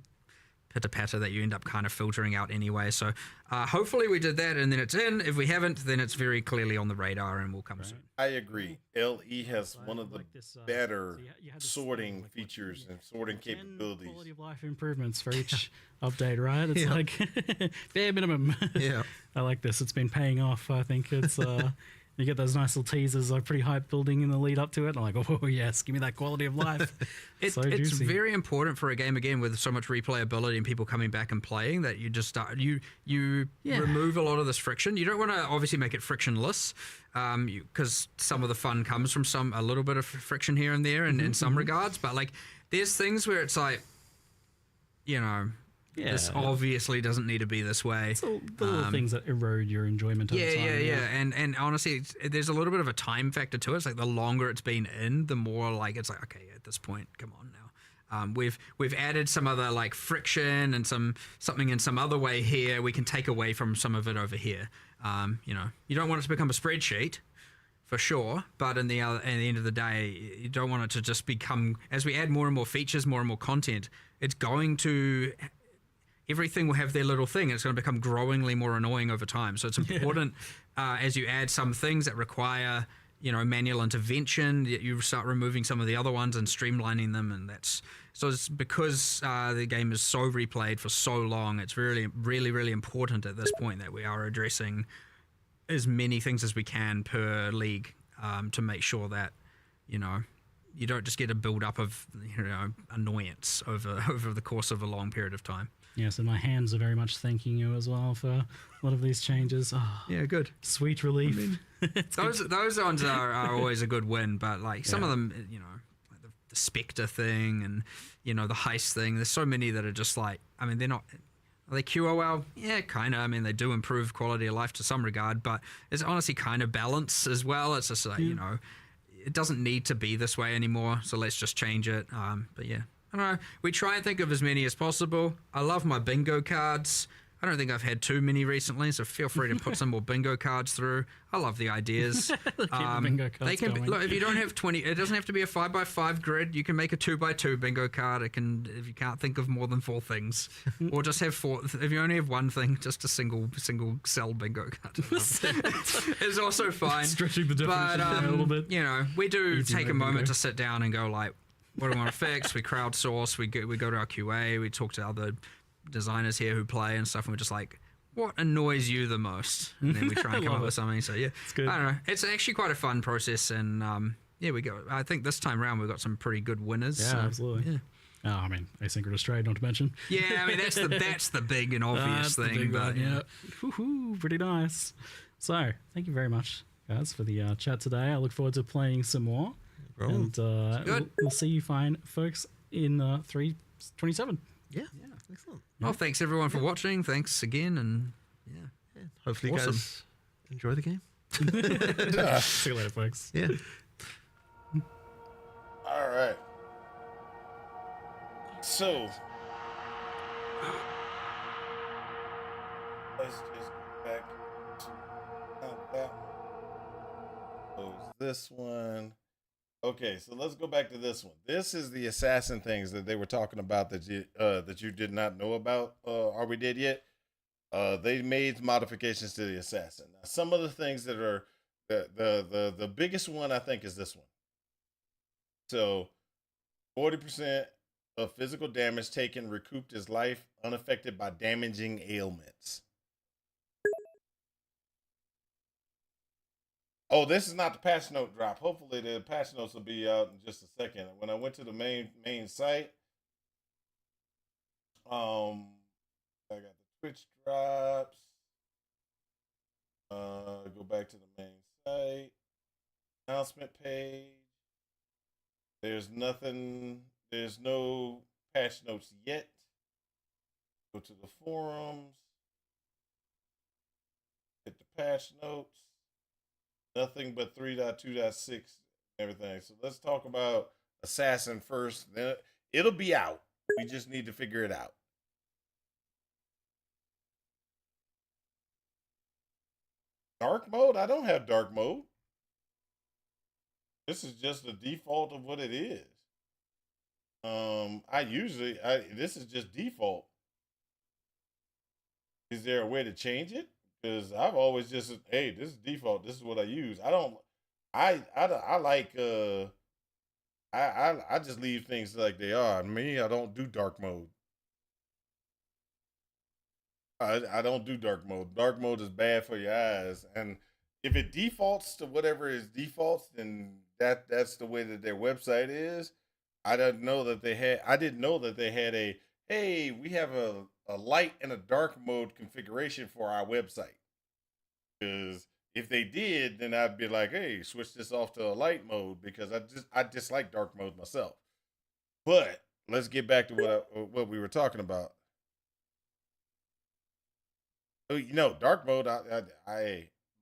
pitter-patter that you end up kind of filtering out anyway. So hopefully we did that, and then it's in. If we haven't, then it's very clearly on the radar and will come soon. I agree. LE has one of the better sorting features and sorting capabilities. Quality of life improvements for each update, right? It's like bare minimum. Yeah, I like this. It's been paying off. I think it's you get those nice little teasers, like pretty hype building in the lead up to it. I'm like, oh yes, give me that quality of life. It's very important for a game again with so much replayability and people coming back and playing that you just start you remove a lot of this friction. You don't want to obviously make it frictionless, because some of the fun comes from a little bit of friction here and there, in some regards. But like, there's things where it's like, you know. Yeah. This obviously doesn't need to be this way. It's all the little things that erode your enjoyment over time. Yeah. And honestly, there's a little bit of a time factor to it. It's like the longer it's been in, the more like it's like, okay, at this point, come on now. We've added some other like friction and something in some other way here. We can take away from some of it over here. You know, you don't want it to become a spreadsheet. For sure, but at the end of the day, you don't want it to just become, as we add more and more features, more and more content, it's going to... Everything will have their little thing, and it's going to become growingly more annoying over time. So it's important as you add some things that require, you know, manual intervention, you start removing some of the other ones and streamlining them, and it's because the game is so replayed for so long. It's really, really, really important at this point that we are addressing as many things as we can per league to make sure that, you know, you don't just get a build up of, you know, annoyance over the course of a long period of time. Yes, and my hands are very much thanking you as well for a lot of these changes. Oh, yeah, good. Sweet relief. I mean, those ones are always a good win, but like some of them, you know, like the Spectre thing and, you know, the heist thing, there's so many that are just like, I mean, they're not... Are they QOL? Yeah, kind of. I mean, they do improve quality of life to some regard, but it's honestly kind of balance as well. It's just like, you know, it doesn't need to be this way anymore, so let's just change it. But yeah, I don't know. We try and think of as many as possible. I love my bingo cards. I don't think I've had too many recently, so feel free to put some more bingo cards through. I love the ideas. Bingo cards They can be, going. look, if you don't have 20, it doesn't have to be a 5x5 grid. You can make a 2x2 bingo card. It can, if you can't think of more than 4 things, or just have 4. If you only have one thing, just a single cell bingo card is also fine. Stretching the definition a little bit. You know, we do Easy take a mode moment bingo. to sit down and go like, what do we want to fix? We crowdsource. We go to our QA. We talk to other designers here who play and stuff, and we're just like, what annoys you the most? And then we try and come up with something. So yeah, It's good. I don't know. It's actually quite a fun process, and yeah, I think this time around we've got some pretty good winners. Yeah, so, absolutely. Yeah. Oh, I mean, asynchronous trade, not to mention. Yeah, I mean that's the big and obvious That's the thing. big But one, yeah. Woo-hoo, pretty nice. So, thank you very much, guys, for the chat today. I look forward to playing some more. problem. And good. we'll see you fine, folks, in 327. Yeah. Excellent. well, thanks everyone for watching. Thanks again, and yeah. Hopefully, you Awesome. guys enjoy the game. See you later, folks. Yeah. All right. So let's just go back to not that one. Close this one. Okay, so let's go back to this one. This is the assassin things that they were talking about that you did not know about. Are we dead yet? They made modifications to the assassin. Now, some of the things that are the biggest one I think is this one. So 40% of physical damage taken recouped his life unaffected by damaging ailments. Oh, this is not the patch note drop. Hopefully the patch notes will be out in just a second. When I went to the main site, I got the Twitch drops. Go back to the main site. Announcement page. There's nothing, there's no patch notes yet. Go to the forums. Hit the patch notes. Nothing but 3.2.6 and everything. So let's talk about Assassin first. Then it'll be out. We just need to figure it out. Dark mode? I don't have dark mode. This is just the default of what it is. This is just default. Is there a way to change it? Because I've always just, hey, this is default. This is what I use. I just leave things like they are. Me, I don't do dark mode. I don't do dark mode. Dark mode is bad for your eyes. And if it defaults to whatever is defaults, then that's the way that their website is. I didn't know that they had a, hey, we have a light and a dark mode configuration for our website. Because if they did, then I'd be like, hey, switch this off to a light mode, because I dislike dark mode myself. But let's get back to what we were talking about. You know, dark mode,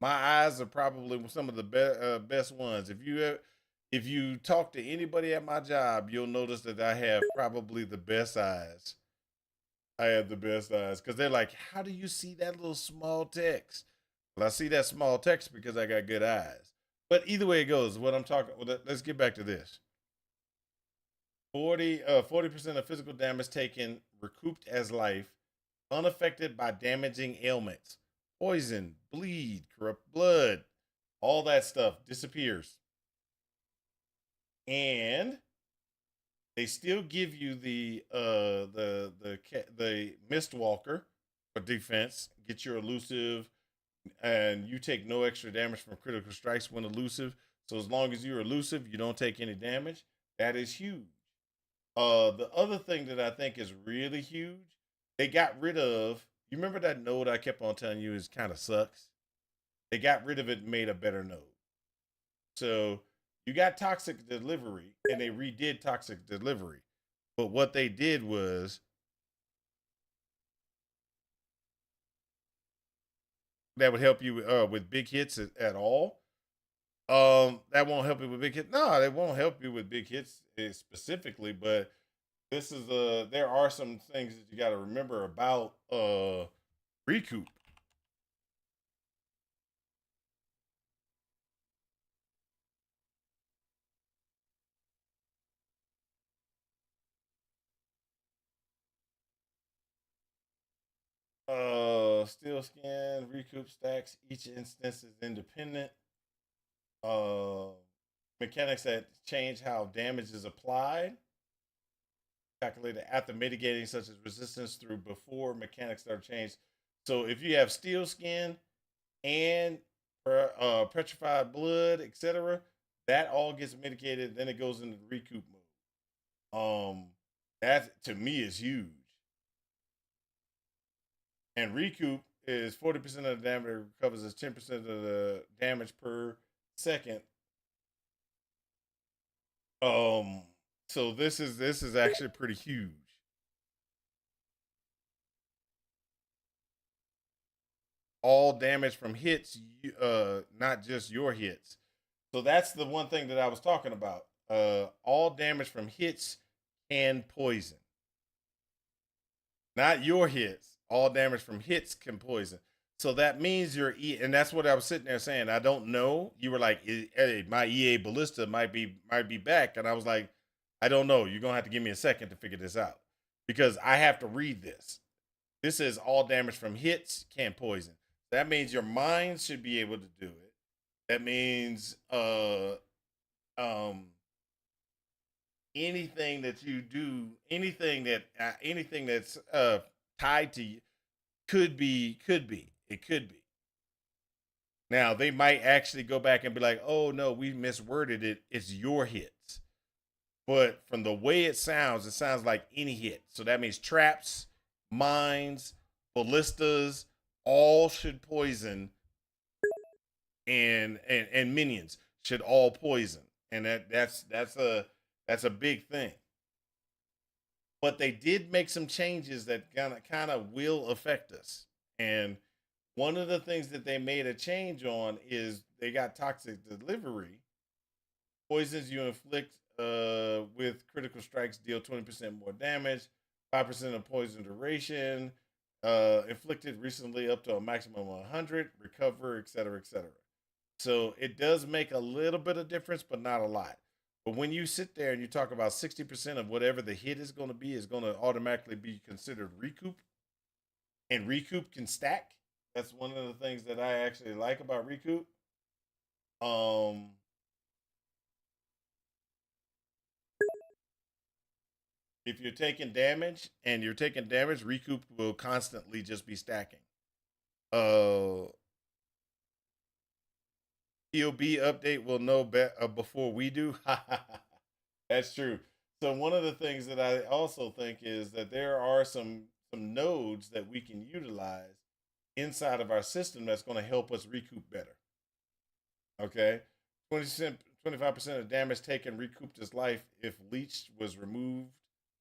my eyes are probably some of the best ones. If you talk to anybody at my job, you'll notice that I have probably the best eyes. I have the best eyes because they're like, how do you see that little small text? Well, I see that small text because I got good eyes. But either way it goes, what I'm talking, let's get back to this. 40% of physical damage taken recouped as life, unaffected by damaging ailments. Poison, bleed, corrupt blood, all that stuff disappears. And they still give you the Mistwalker for defense. Get your elusive, and you take no extra damage from critical strikes when elusive. So as long as you're elusive, you don't take any damage. That is huge. The other thing that I think is really huge, they got rid of. You remember that node I kept on telling you is kind of sucks? They got rid of it and made a better node. So you got toxic delivery, and they redid toxic delivery. But what they did was that would help you with big hits at all. That won't help you with big hits. No, they won't help you with big hits specifically, but this is there are some things that you got to remember about recoup. Steel skin, recoup stacks. Each instance is independent. Uh, Mechanics that change how damage is applied. Calculated after mitigating, such as resistance through before mechanics that are changed. So if you have steel skin and petrified blood, etc., that all gets mitigated. Then it goes into the recoup mode. That to me is huge. And recoup is 40% of the damage recovers as 10% of the damage per second. So this is actually pretty huge. All damage from hits, not just your hits. So that's the one thing that I was talking about. All damage from hits can poison. Not your hits. All damage from hits can poison. So that means and that's what I was sitting there saying. I don't know. You were like, hey, my EA Ballista might be back, and I was like, I don't know. You're gonna have to give me a second to figure this out because I have to read this. This is all damage from hits can poison. That means your mind should be able to do it. That means anything that you do, anything that's tied to you could be. It could be. Now they might actually go back and be like, "Oh no, we misworded it. It's your hits." But from the way it sounds like any hit. So that means traps, mines, ballistas, all should poison, and minions should all poison, and that's a big thing. But they did make some changes that kind of will affect us, and one of the things that they made a change on is they got toxic delivery. Poisons you inflict with critical strikes deal 20% more damage, 5% of poison duration, inflicted recently up to a maximum of 100, recover, etc., etc. So it does make a little bit of difference, but not a lot. But when you sit there and you talk about 60% of whatever the hit is going to be is going to automatically be considered recoup, and recoup can stack. That's one of the things that I actually like about recoup. If you're taking damage, recoup will constantly just be stacking. POB update will know before we do. That's true. So one of the things that I also think is that there are some nodes that we can utilize inside of our system that's going to help us recoup better. Okay, 25% of damage taken recouped his life if leech was removed.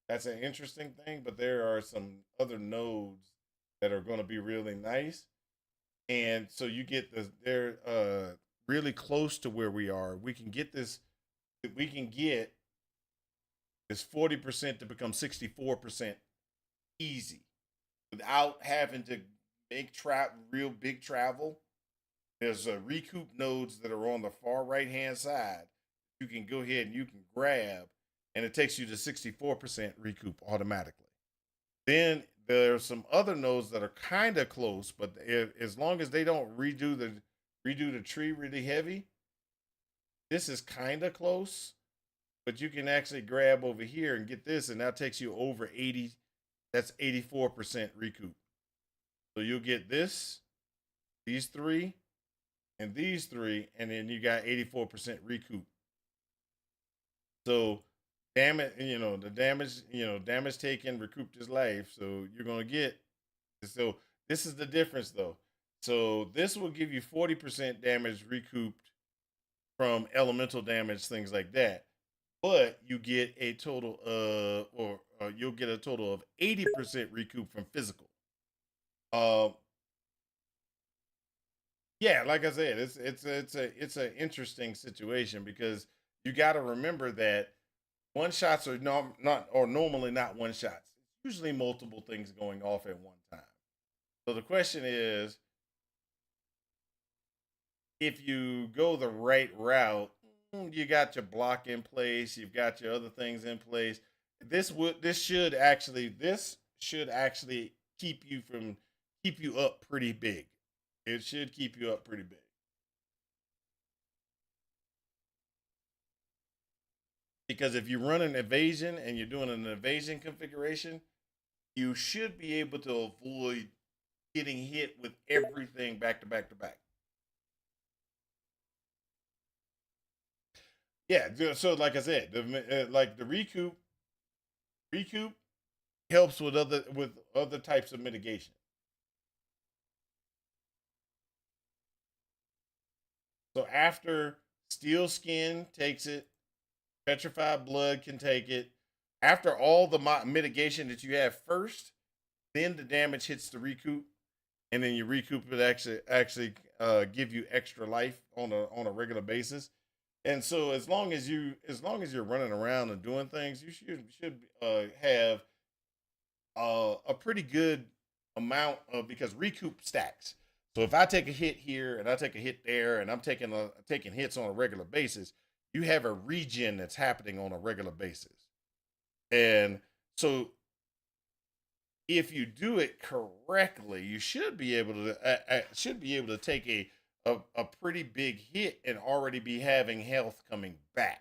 That's an interesting thing, but there are some other nodes that are going to be really nice, and so you get they're really close to where we are. We can get this 40% to become 64% easy without having to make real big travel. There's recoup nodes that are on the far right hand side. You can go ahead and you can grab, and it takes you to 64% recoup automatically. Then there's some other nodes that are kind of close, but as long as they don't redo the tree really heavy, this is kind of close. But you can actually grab over here and get this, and that takes you over 80. That's 84% recoup. So you'll get this, these three, and these three, and then you got 84% recoup. So damage, damage taken, recouped his life. So you're gonna get. So this is the difference, though. So this will give you 40% damage recouped from elemental damage, things like that. But you get a total you'll get a total of 80% recoup from physical. Yeah, like I said, it's an interesting situation because you got to remember that one shots are not or normally not one shots. It's usually multiple things going off at one time. So the question is, if you go the right route, you got your block in place, you've got your other things in place. This should actually keep you up pretty big. It should keep you up pretty big. Because if you run an evasion and you're doing an evasion configuration, you should be able to avoid getting hit with everything back to back to back. Yeah, so like I said, the recoup helps with other types of mitigation. So after Steel Skin takes it, Petrified Blood can take it. After all the mitigation that you have first, then the damage hits the recoup, and then your recoup would actually give you extra life on a regular basis. And so as long as you're running around and doing things, you should have a pretty good amount of, because recoup stacks. So if I take a hit here and I take a hit there and I'm taking hits on a regular basis, you have a regen that's happening on a regular basis. And so if you do it correctly, you should be able to take a pretty big hit and already be having health coming back.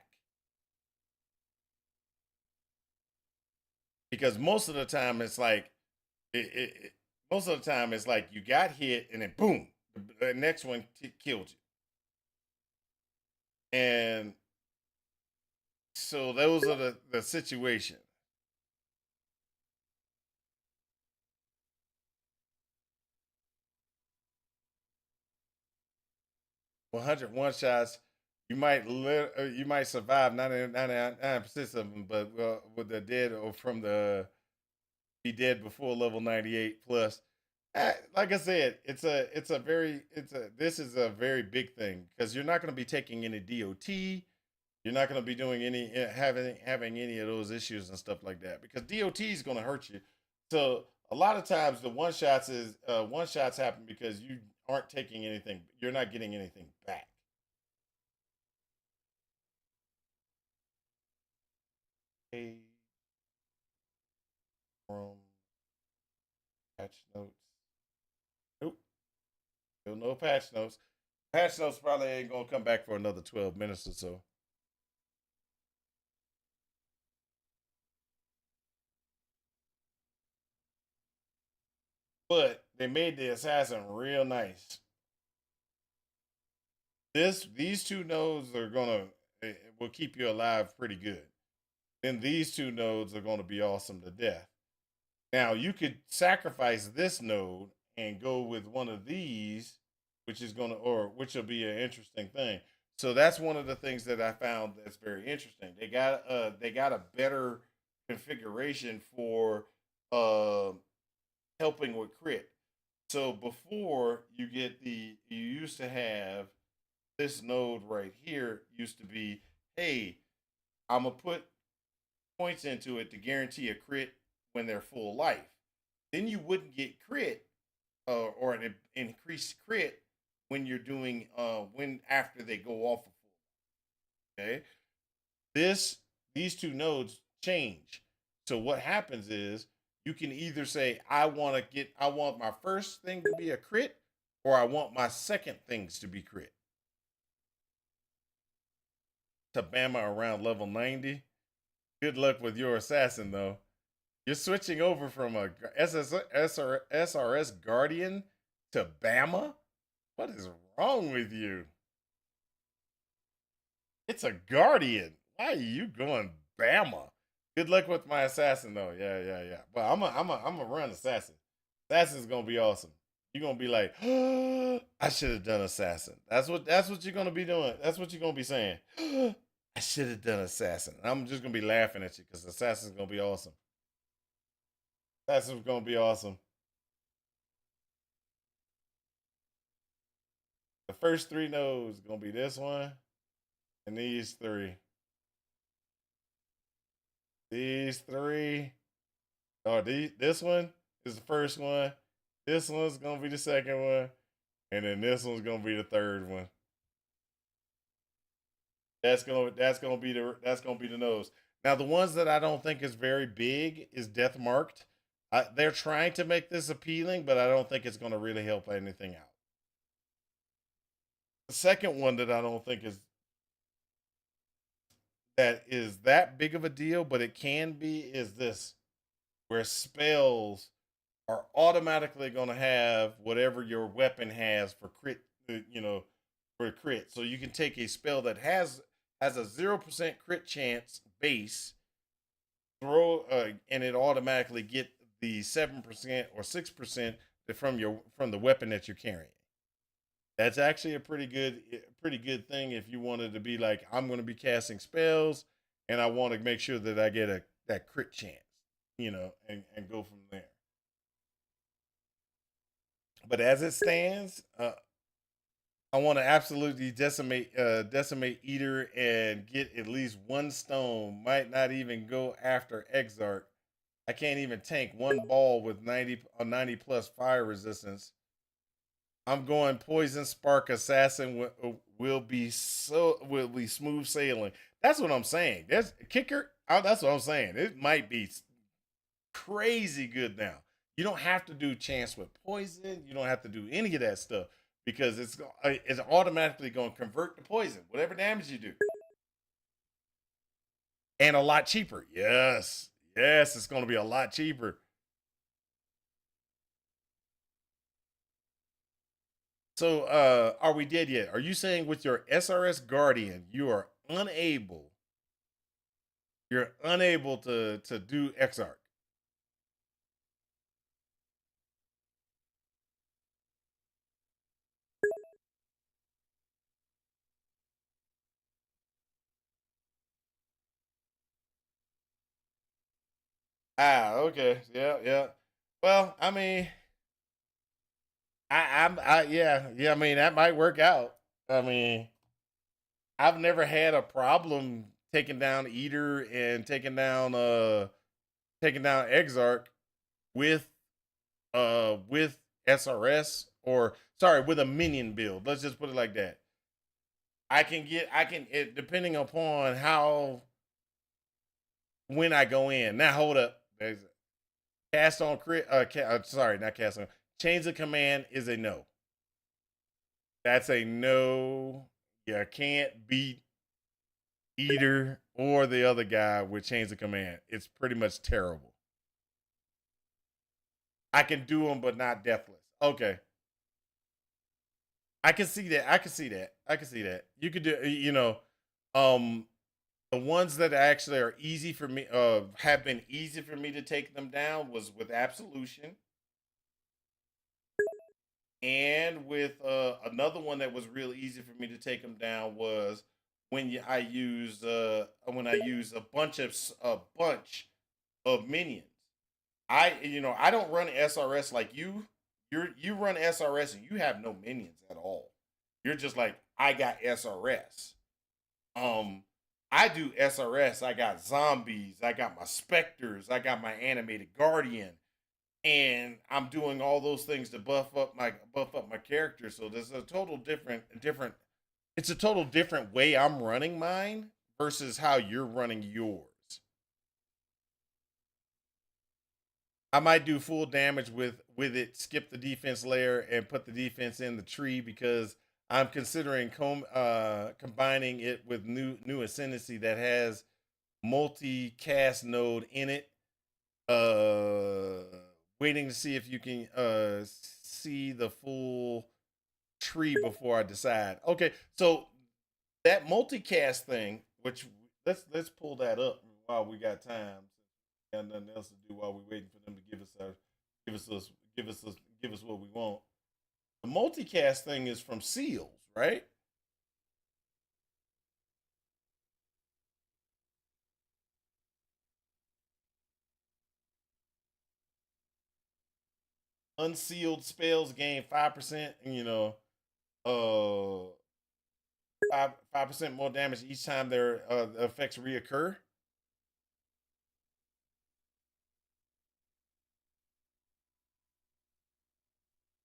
Because most of the time it's like you got hit and then boom, the next one killed you. And so those are the situation. 100 one shots, you might survive 99% of them, but with the dead or from the be dead before level 98 plus. Like I said, this is a very big thing, because you're not going to be taking any DOT. You're not going to be doing any having any of those issues and stuff like that, because DOT is going to hurt you. So a lot of times the one shots happen because you aren't taking anything. You're not getting anything back. From patch notes. Nope. Still no patch notes. Patch notes probably ain't gonna come back for another 12 minutes or so. But they made the assassin real nice. These two nodes will keep you alive pretty good. Then these two nodes are gonna be awesome to death. Now you could sacrifice this node and go with one of these, which will be an interesting thing. So that's one of the things that I found that's very interesting. They got a better configuration for helping with crit. So before you used to have this node right here used to be, hey, I'm gonna put points into it to guarantee a crit when they're full life. Then you wouldn't get crit or an increased crit when you're doing when after they go off of full. Okay, these two nodes change. So what happens is you can either say I want my first thing to be a crit, or I want my second things to be crit. To Bama around level 90. Good luck with your assassin though. You're switching over from a SRS Guardian to Bama? What is wrong with you? It's a Guardian. Why are you going Bama? Good luck with my assassin though. Yeah. But I'm a run assassin. Assassin's gonna be awesome. You're gonna be like, oh, I should have done assassin. That's what you're gonna be doing. That's what you're gonna be saying. I should have done assassin. I'm just gonna be laughing at you because assassin's gonna be awesome. Assassin's gonna be awesome. The first three nodes gonna be this one and these three. These three. Oh, this one is the first one. This one's gonna be the second one, and then this one's gonna be the third one. That's gonna be the nose. Now the ones that I don't think is very big is Death Marked. They're trying to make this appealing, but I don't think it's gonna really help anything out. The second one that I don't think is that big of a deal, but it can be, is this, where spells are automatically going to have whatever your weapon has for crit, for crit. So you can take a spell that has a 0% crit chance base, throw, and it automatically get the 7% or 6% from the weapon that you're carrying. That's actually a pretty good thing if you wanted to be like, I'm going to be casting spells and I want to make sure that I get that crit chance, and go from there. But as it stands, I want to absolutely decimate Eater and get at least one stone. Might not even go after Exarch. I can't even tank one ball with 90 plus fire resistance. I'm going Poison Spark Assassin will be smooth sailing. That's what I'm saying. That's kicker. That's what I'm saying. It might be crazy good now. You don't have to do chance with poison. You don't have to do any of that stuff because it's automatically going to convert to poison, whatever damage you do, and a lot cheaper. Yes, it's going to be a lot cheaper. So, are we dead yet? Are you saying with your SRS Guardian, you're unable to do Exarch? Okay. Yeah. Well, I mean, yeah. I mean, that might work out. I mean, I've never had a problem taking down Eater and taking down Exarch with SRS, or sorry, with a minion build. Let's just put it like that. Depending upon when I go in. Now hold up. Cast on crit. Sorry, not cast on. Chains of Command is a no. That's a no. You can't beat Eater or the other guy with Chains of Command. It's pretty much terrible. I can do them, but not Deathless. Okay. I can see that. You could do, the ones that actually are easy for me, have been easy for me to take them down was with Absolution. And with another one that was real easy for me to take them down was when I use a bunch of minions. I don't run SRS like you. You run SRS and you have no minions at all. You're just like, I got SRS. I do SRS. I got zombies. I got my specters. I got my animated guardian, and I'm doing all those things to buff up my character. So there's a total different. It's a total different way I'm running mine versus how you're running yours. I might do full damage with it, skip the defense layer, and put the defense in the tree because I'm considering combining it with new Ascendancy that has multi-cast node in it. Waiting to see if you can see the full tree before I decide. Okay, so that multicast thing, which let's pull that up while we got time. And nothing else to do while we're waiting for them to give us what we want. The multicast thing is from Seals, right? Unsealed spells gain 5%, uh 5% more damage each time their effects reoccur.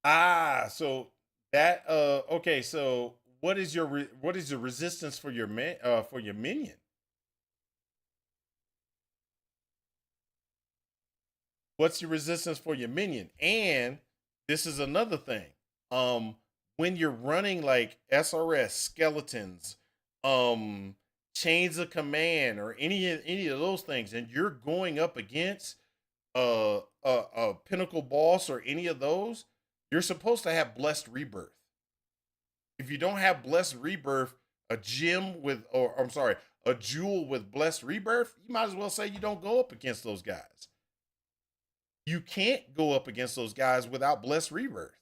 So that okay, so what is your what is the resistance for your minion? What's your resistance for your minion? And this is another thing. Um when you're running like SRS skeletons, um chains of command or any of those things and you're going up against a pinnacle boss or any of those, you're supposed to have blessed rebirth. If you don't have blessed rebirth, a gem with, or I'm sorry, a jewel with blessed rebirth, you might as well say you don't go up against those guys. You can't go up against those guys without blessed rebirth.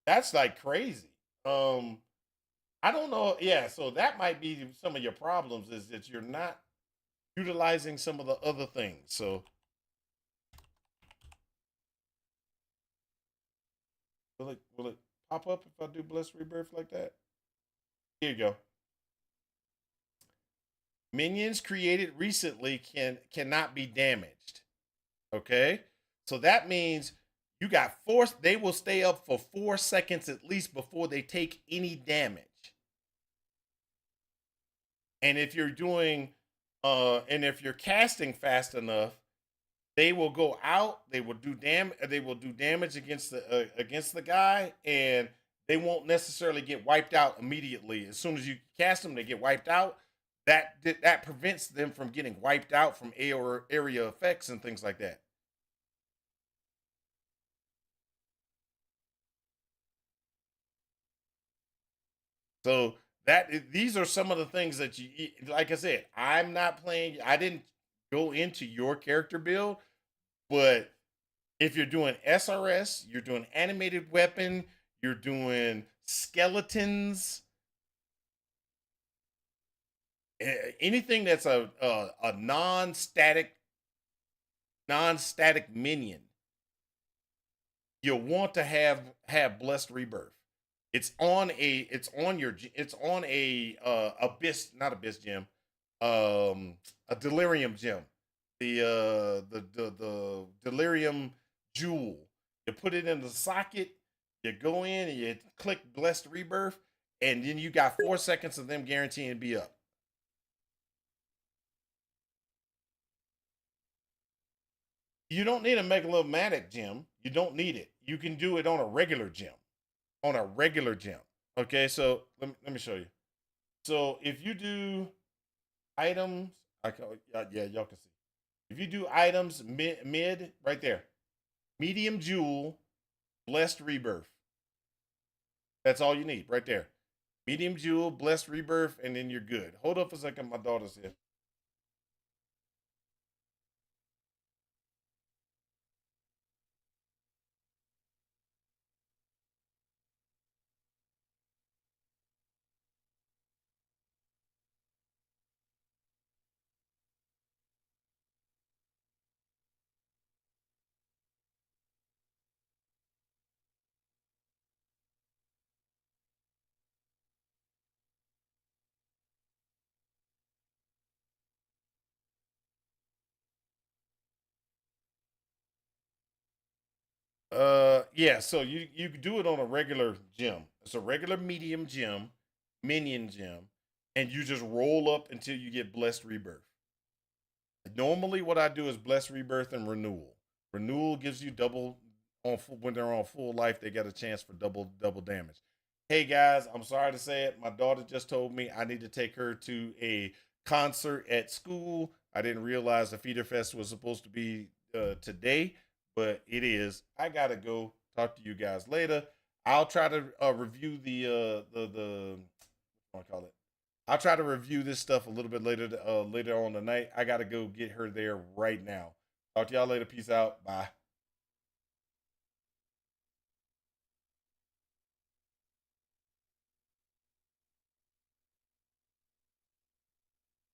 That's like crazy. Um, I don't know. Yeah, so that might be some of your problems is that you're not utilizing some of the other things. So will it pop up if I do blessed rebirth like that? Here you go. Minions created recently cannot be damaged. Okay? So that means you got four, they will stay up for 4 seconds at least before they take any damage. And if you're doing and if you're casting fast enough, they will go out, they will do damage against the guy, and they won't necessarily get wiped out immediately. As soon as you cast them, they get wiped out. That prevents them from getting wiped out from area effects and things like that. So these are some of the things that you, like I said, I'm not playing. I didn't go into your character build, but if you're doing SRS, you're doing animated weapon, you're doing skeletons, anything that's a non-static minion, you'll want to have blessed rebirth. It's on a abyss, not abyss gem, a delirium gem, the delirium jewel. You put it in the socket, you go in and you click blessed rebirth, and then you got 4 seconds of them guaranteeing to be up. You don't need a megalomatic gem. You don't need it. You can do it on a regular gem. On a regular gem. Okay, so let me show you. So if you do items, yeah, y'all can see. If you do items mid right there, medium jewel, blessed rebirth. That's all you need right there. Medium jewel, blessed rebirth, and then you're good. Hold up a second, my daughter's here. Yeah, so you do it on a regular gem. It's a regular medium gem, minion gem, and you just roll up until you get blessed rebirth. Normally what I do is blessed rebirth and renewal. Renewal gives you double on when they're on full life, they get a chance for double damage. Hey guys, I'm sorry to say it. My daughter just told me I need to take her to a concert at school. I didn't realize the Feeder Fest was supposed to be today, but it is. I gotta go. Talk to you guys later. I'll try to review the what do I call it? I'll try to review this stuff a little bit later on tonight. I gotta go get her there right now. Talk to y'all later. Peace out. Bye.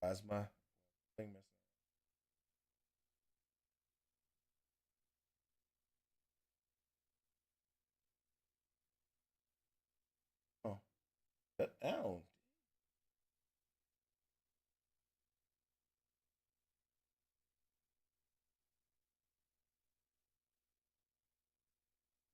Why's my thing missing? Oh, that down.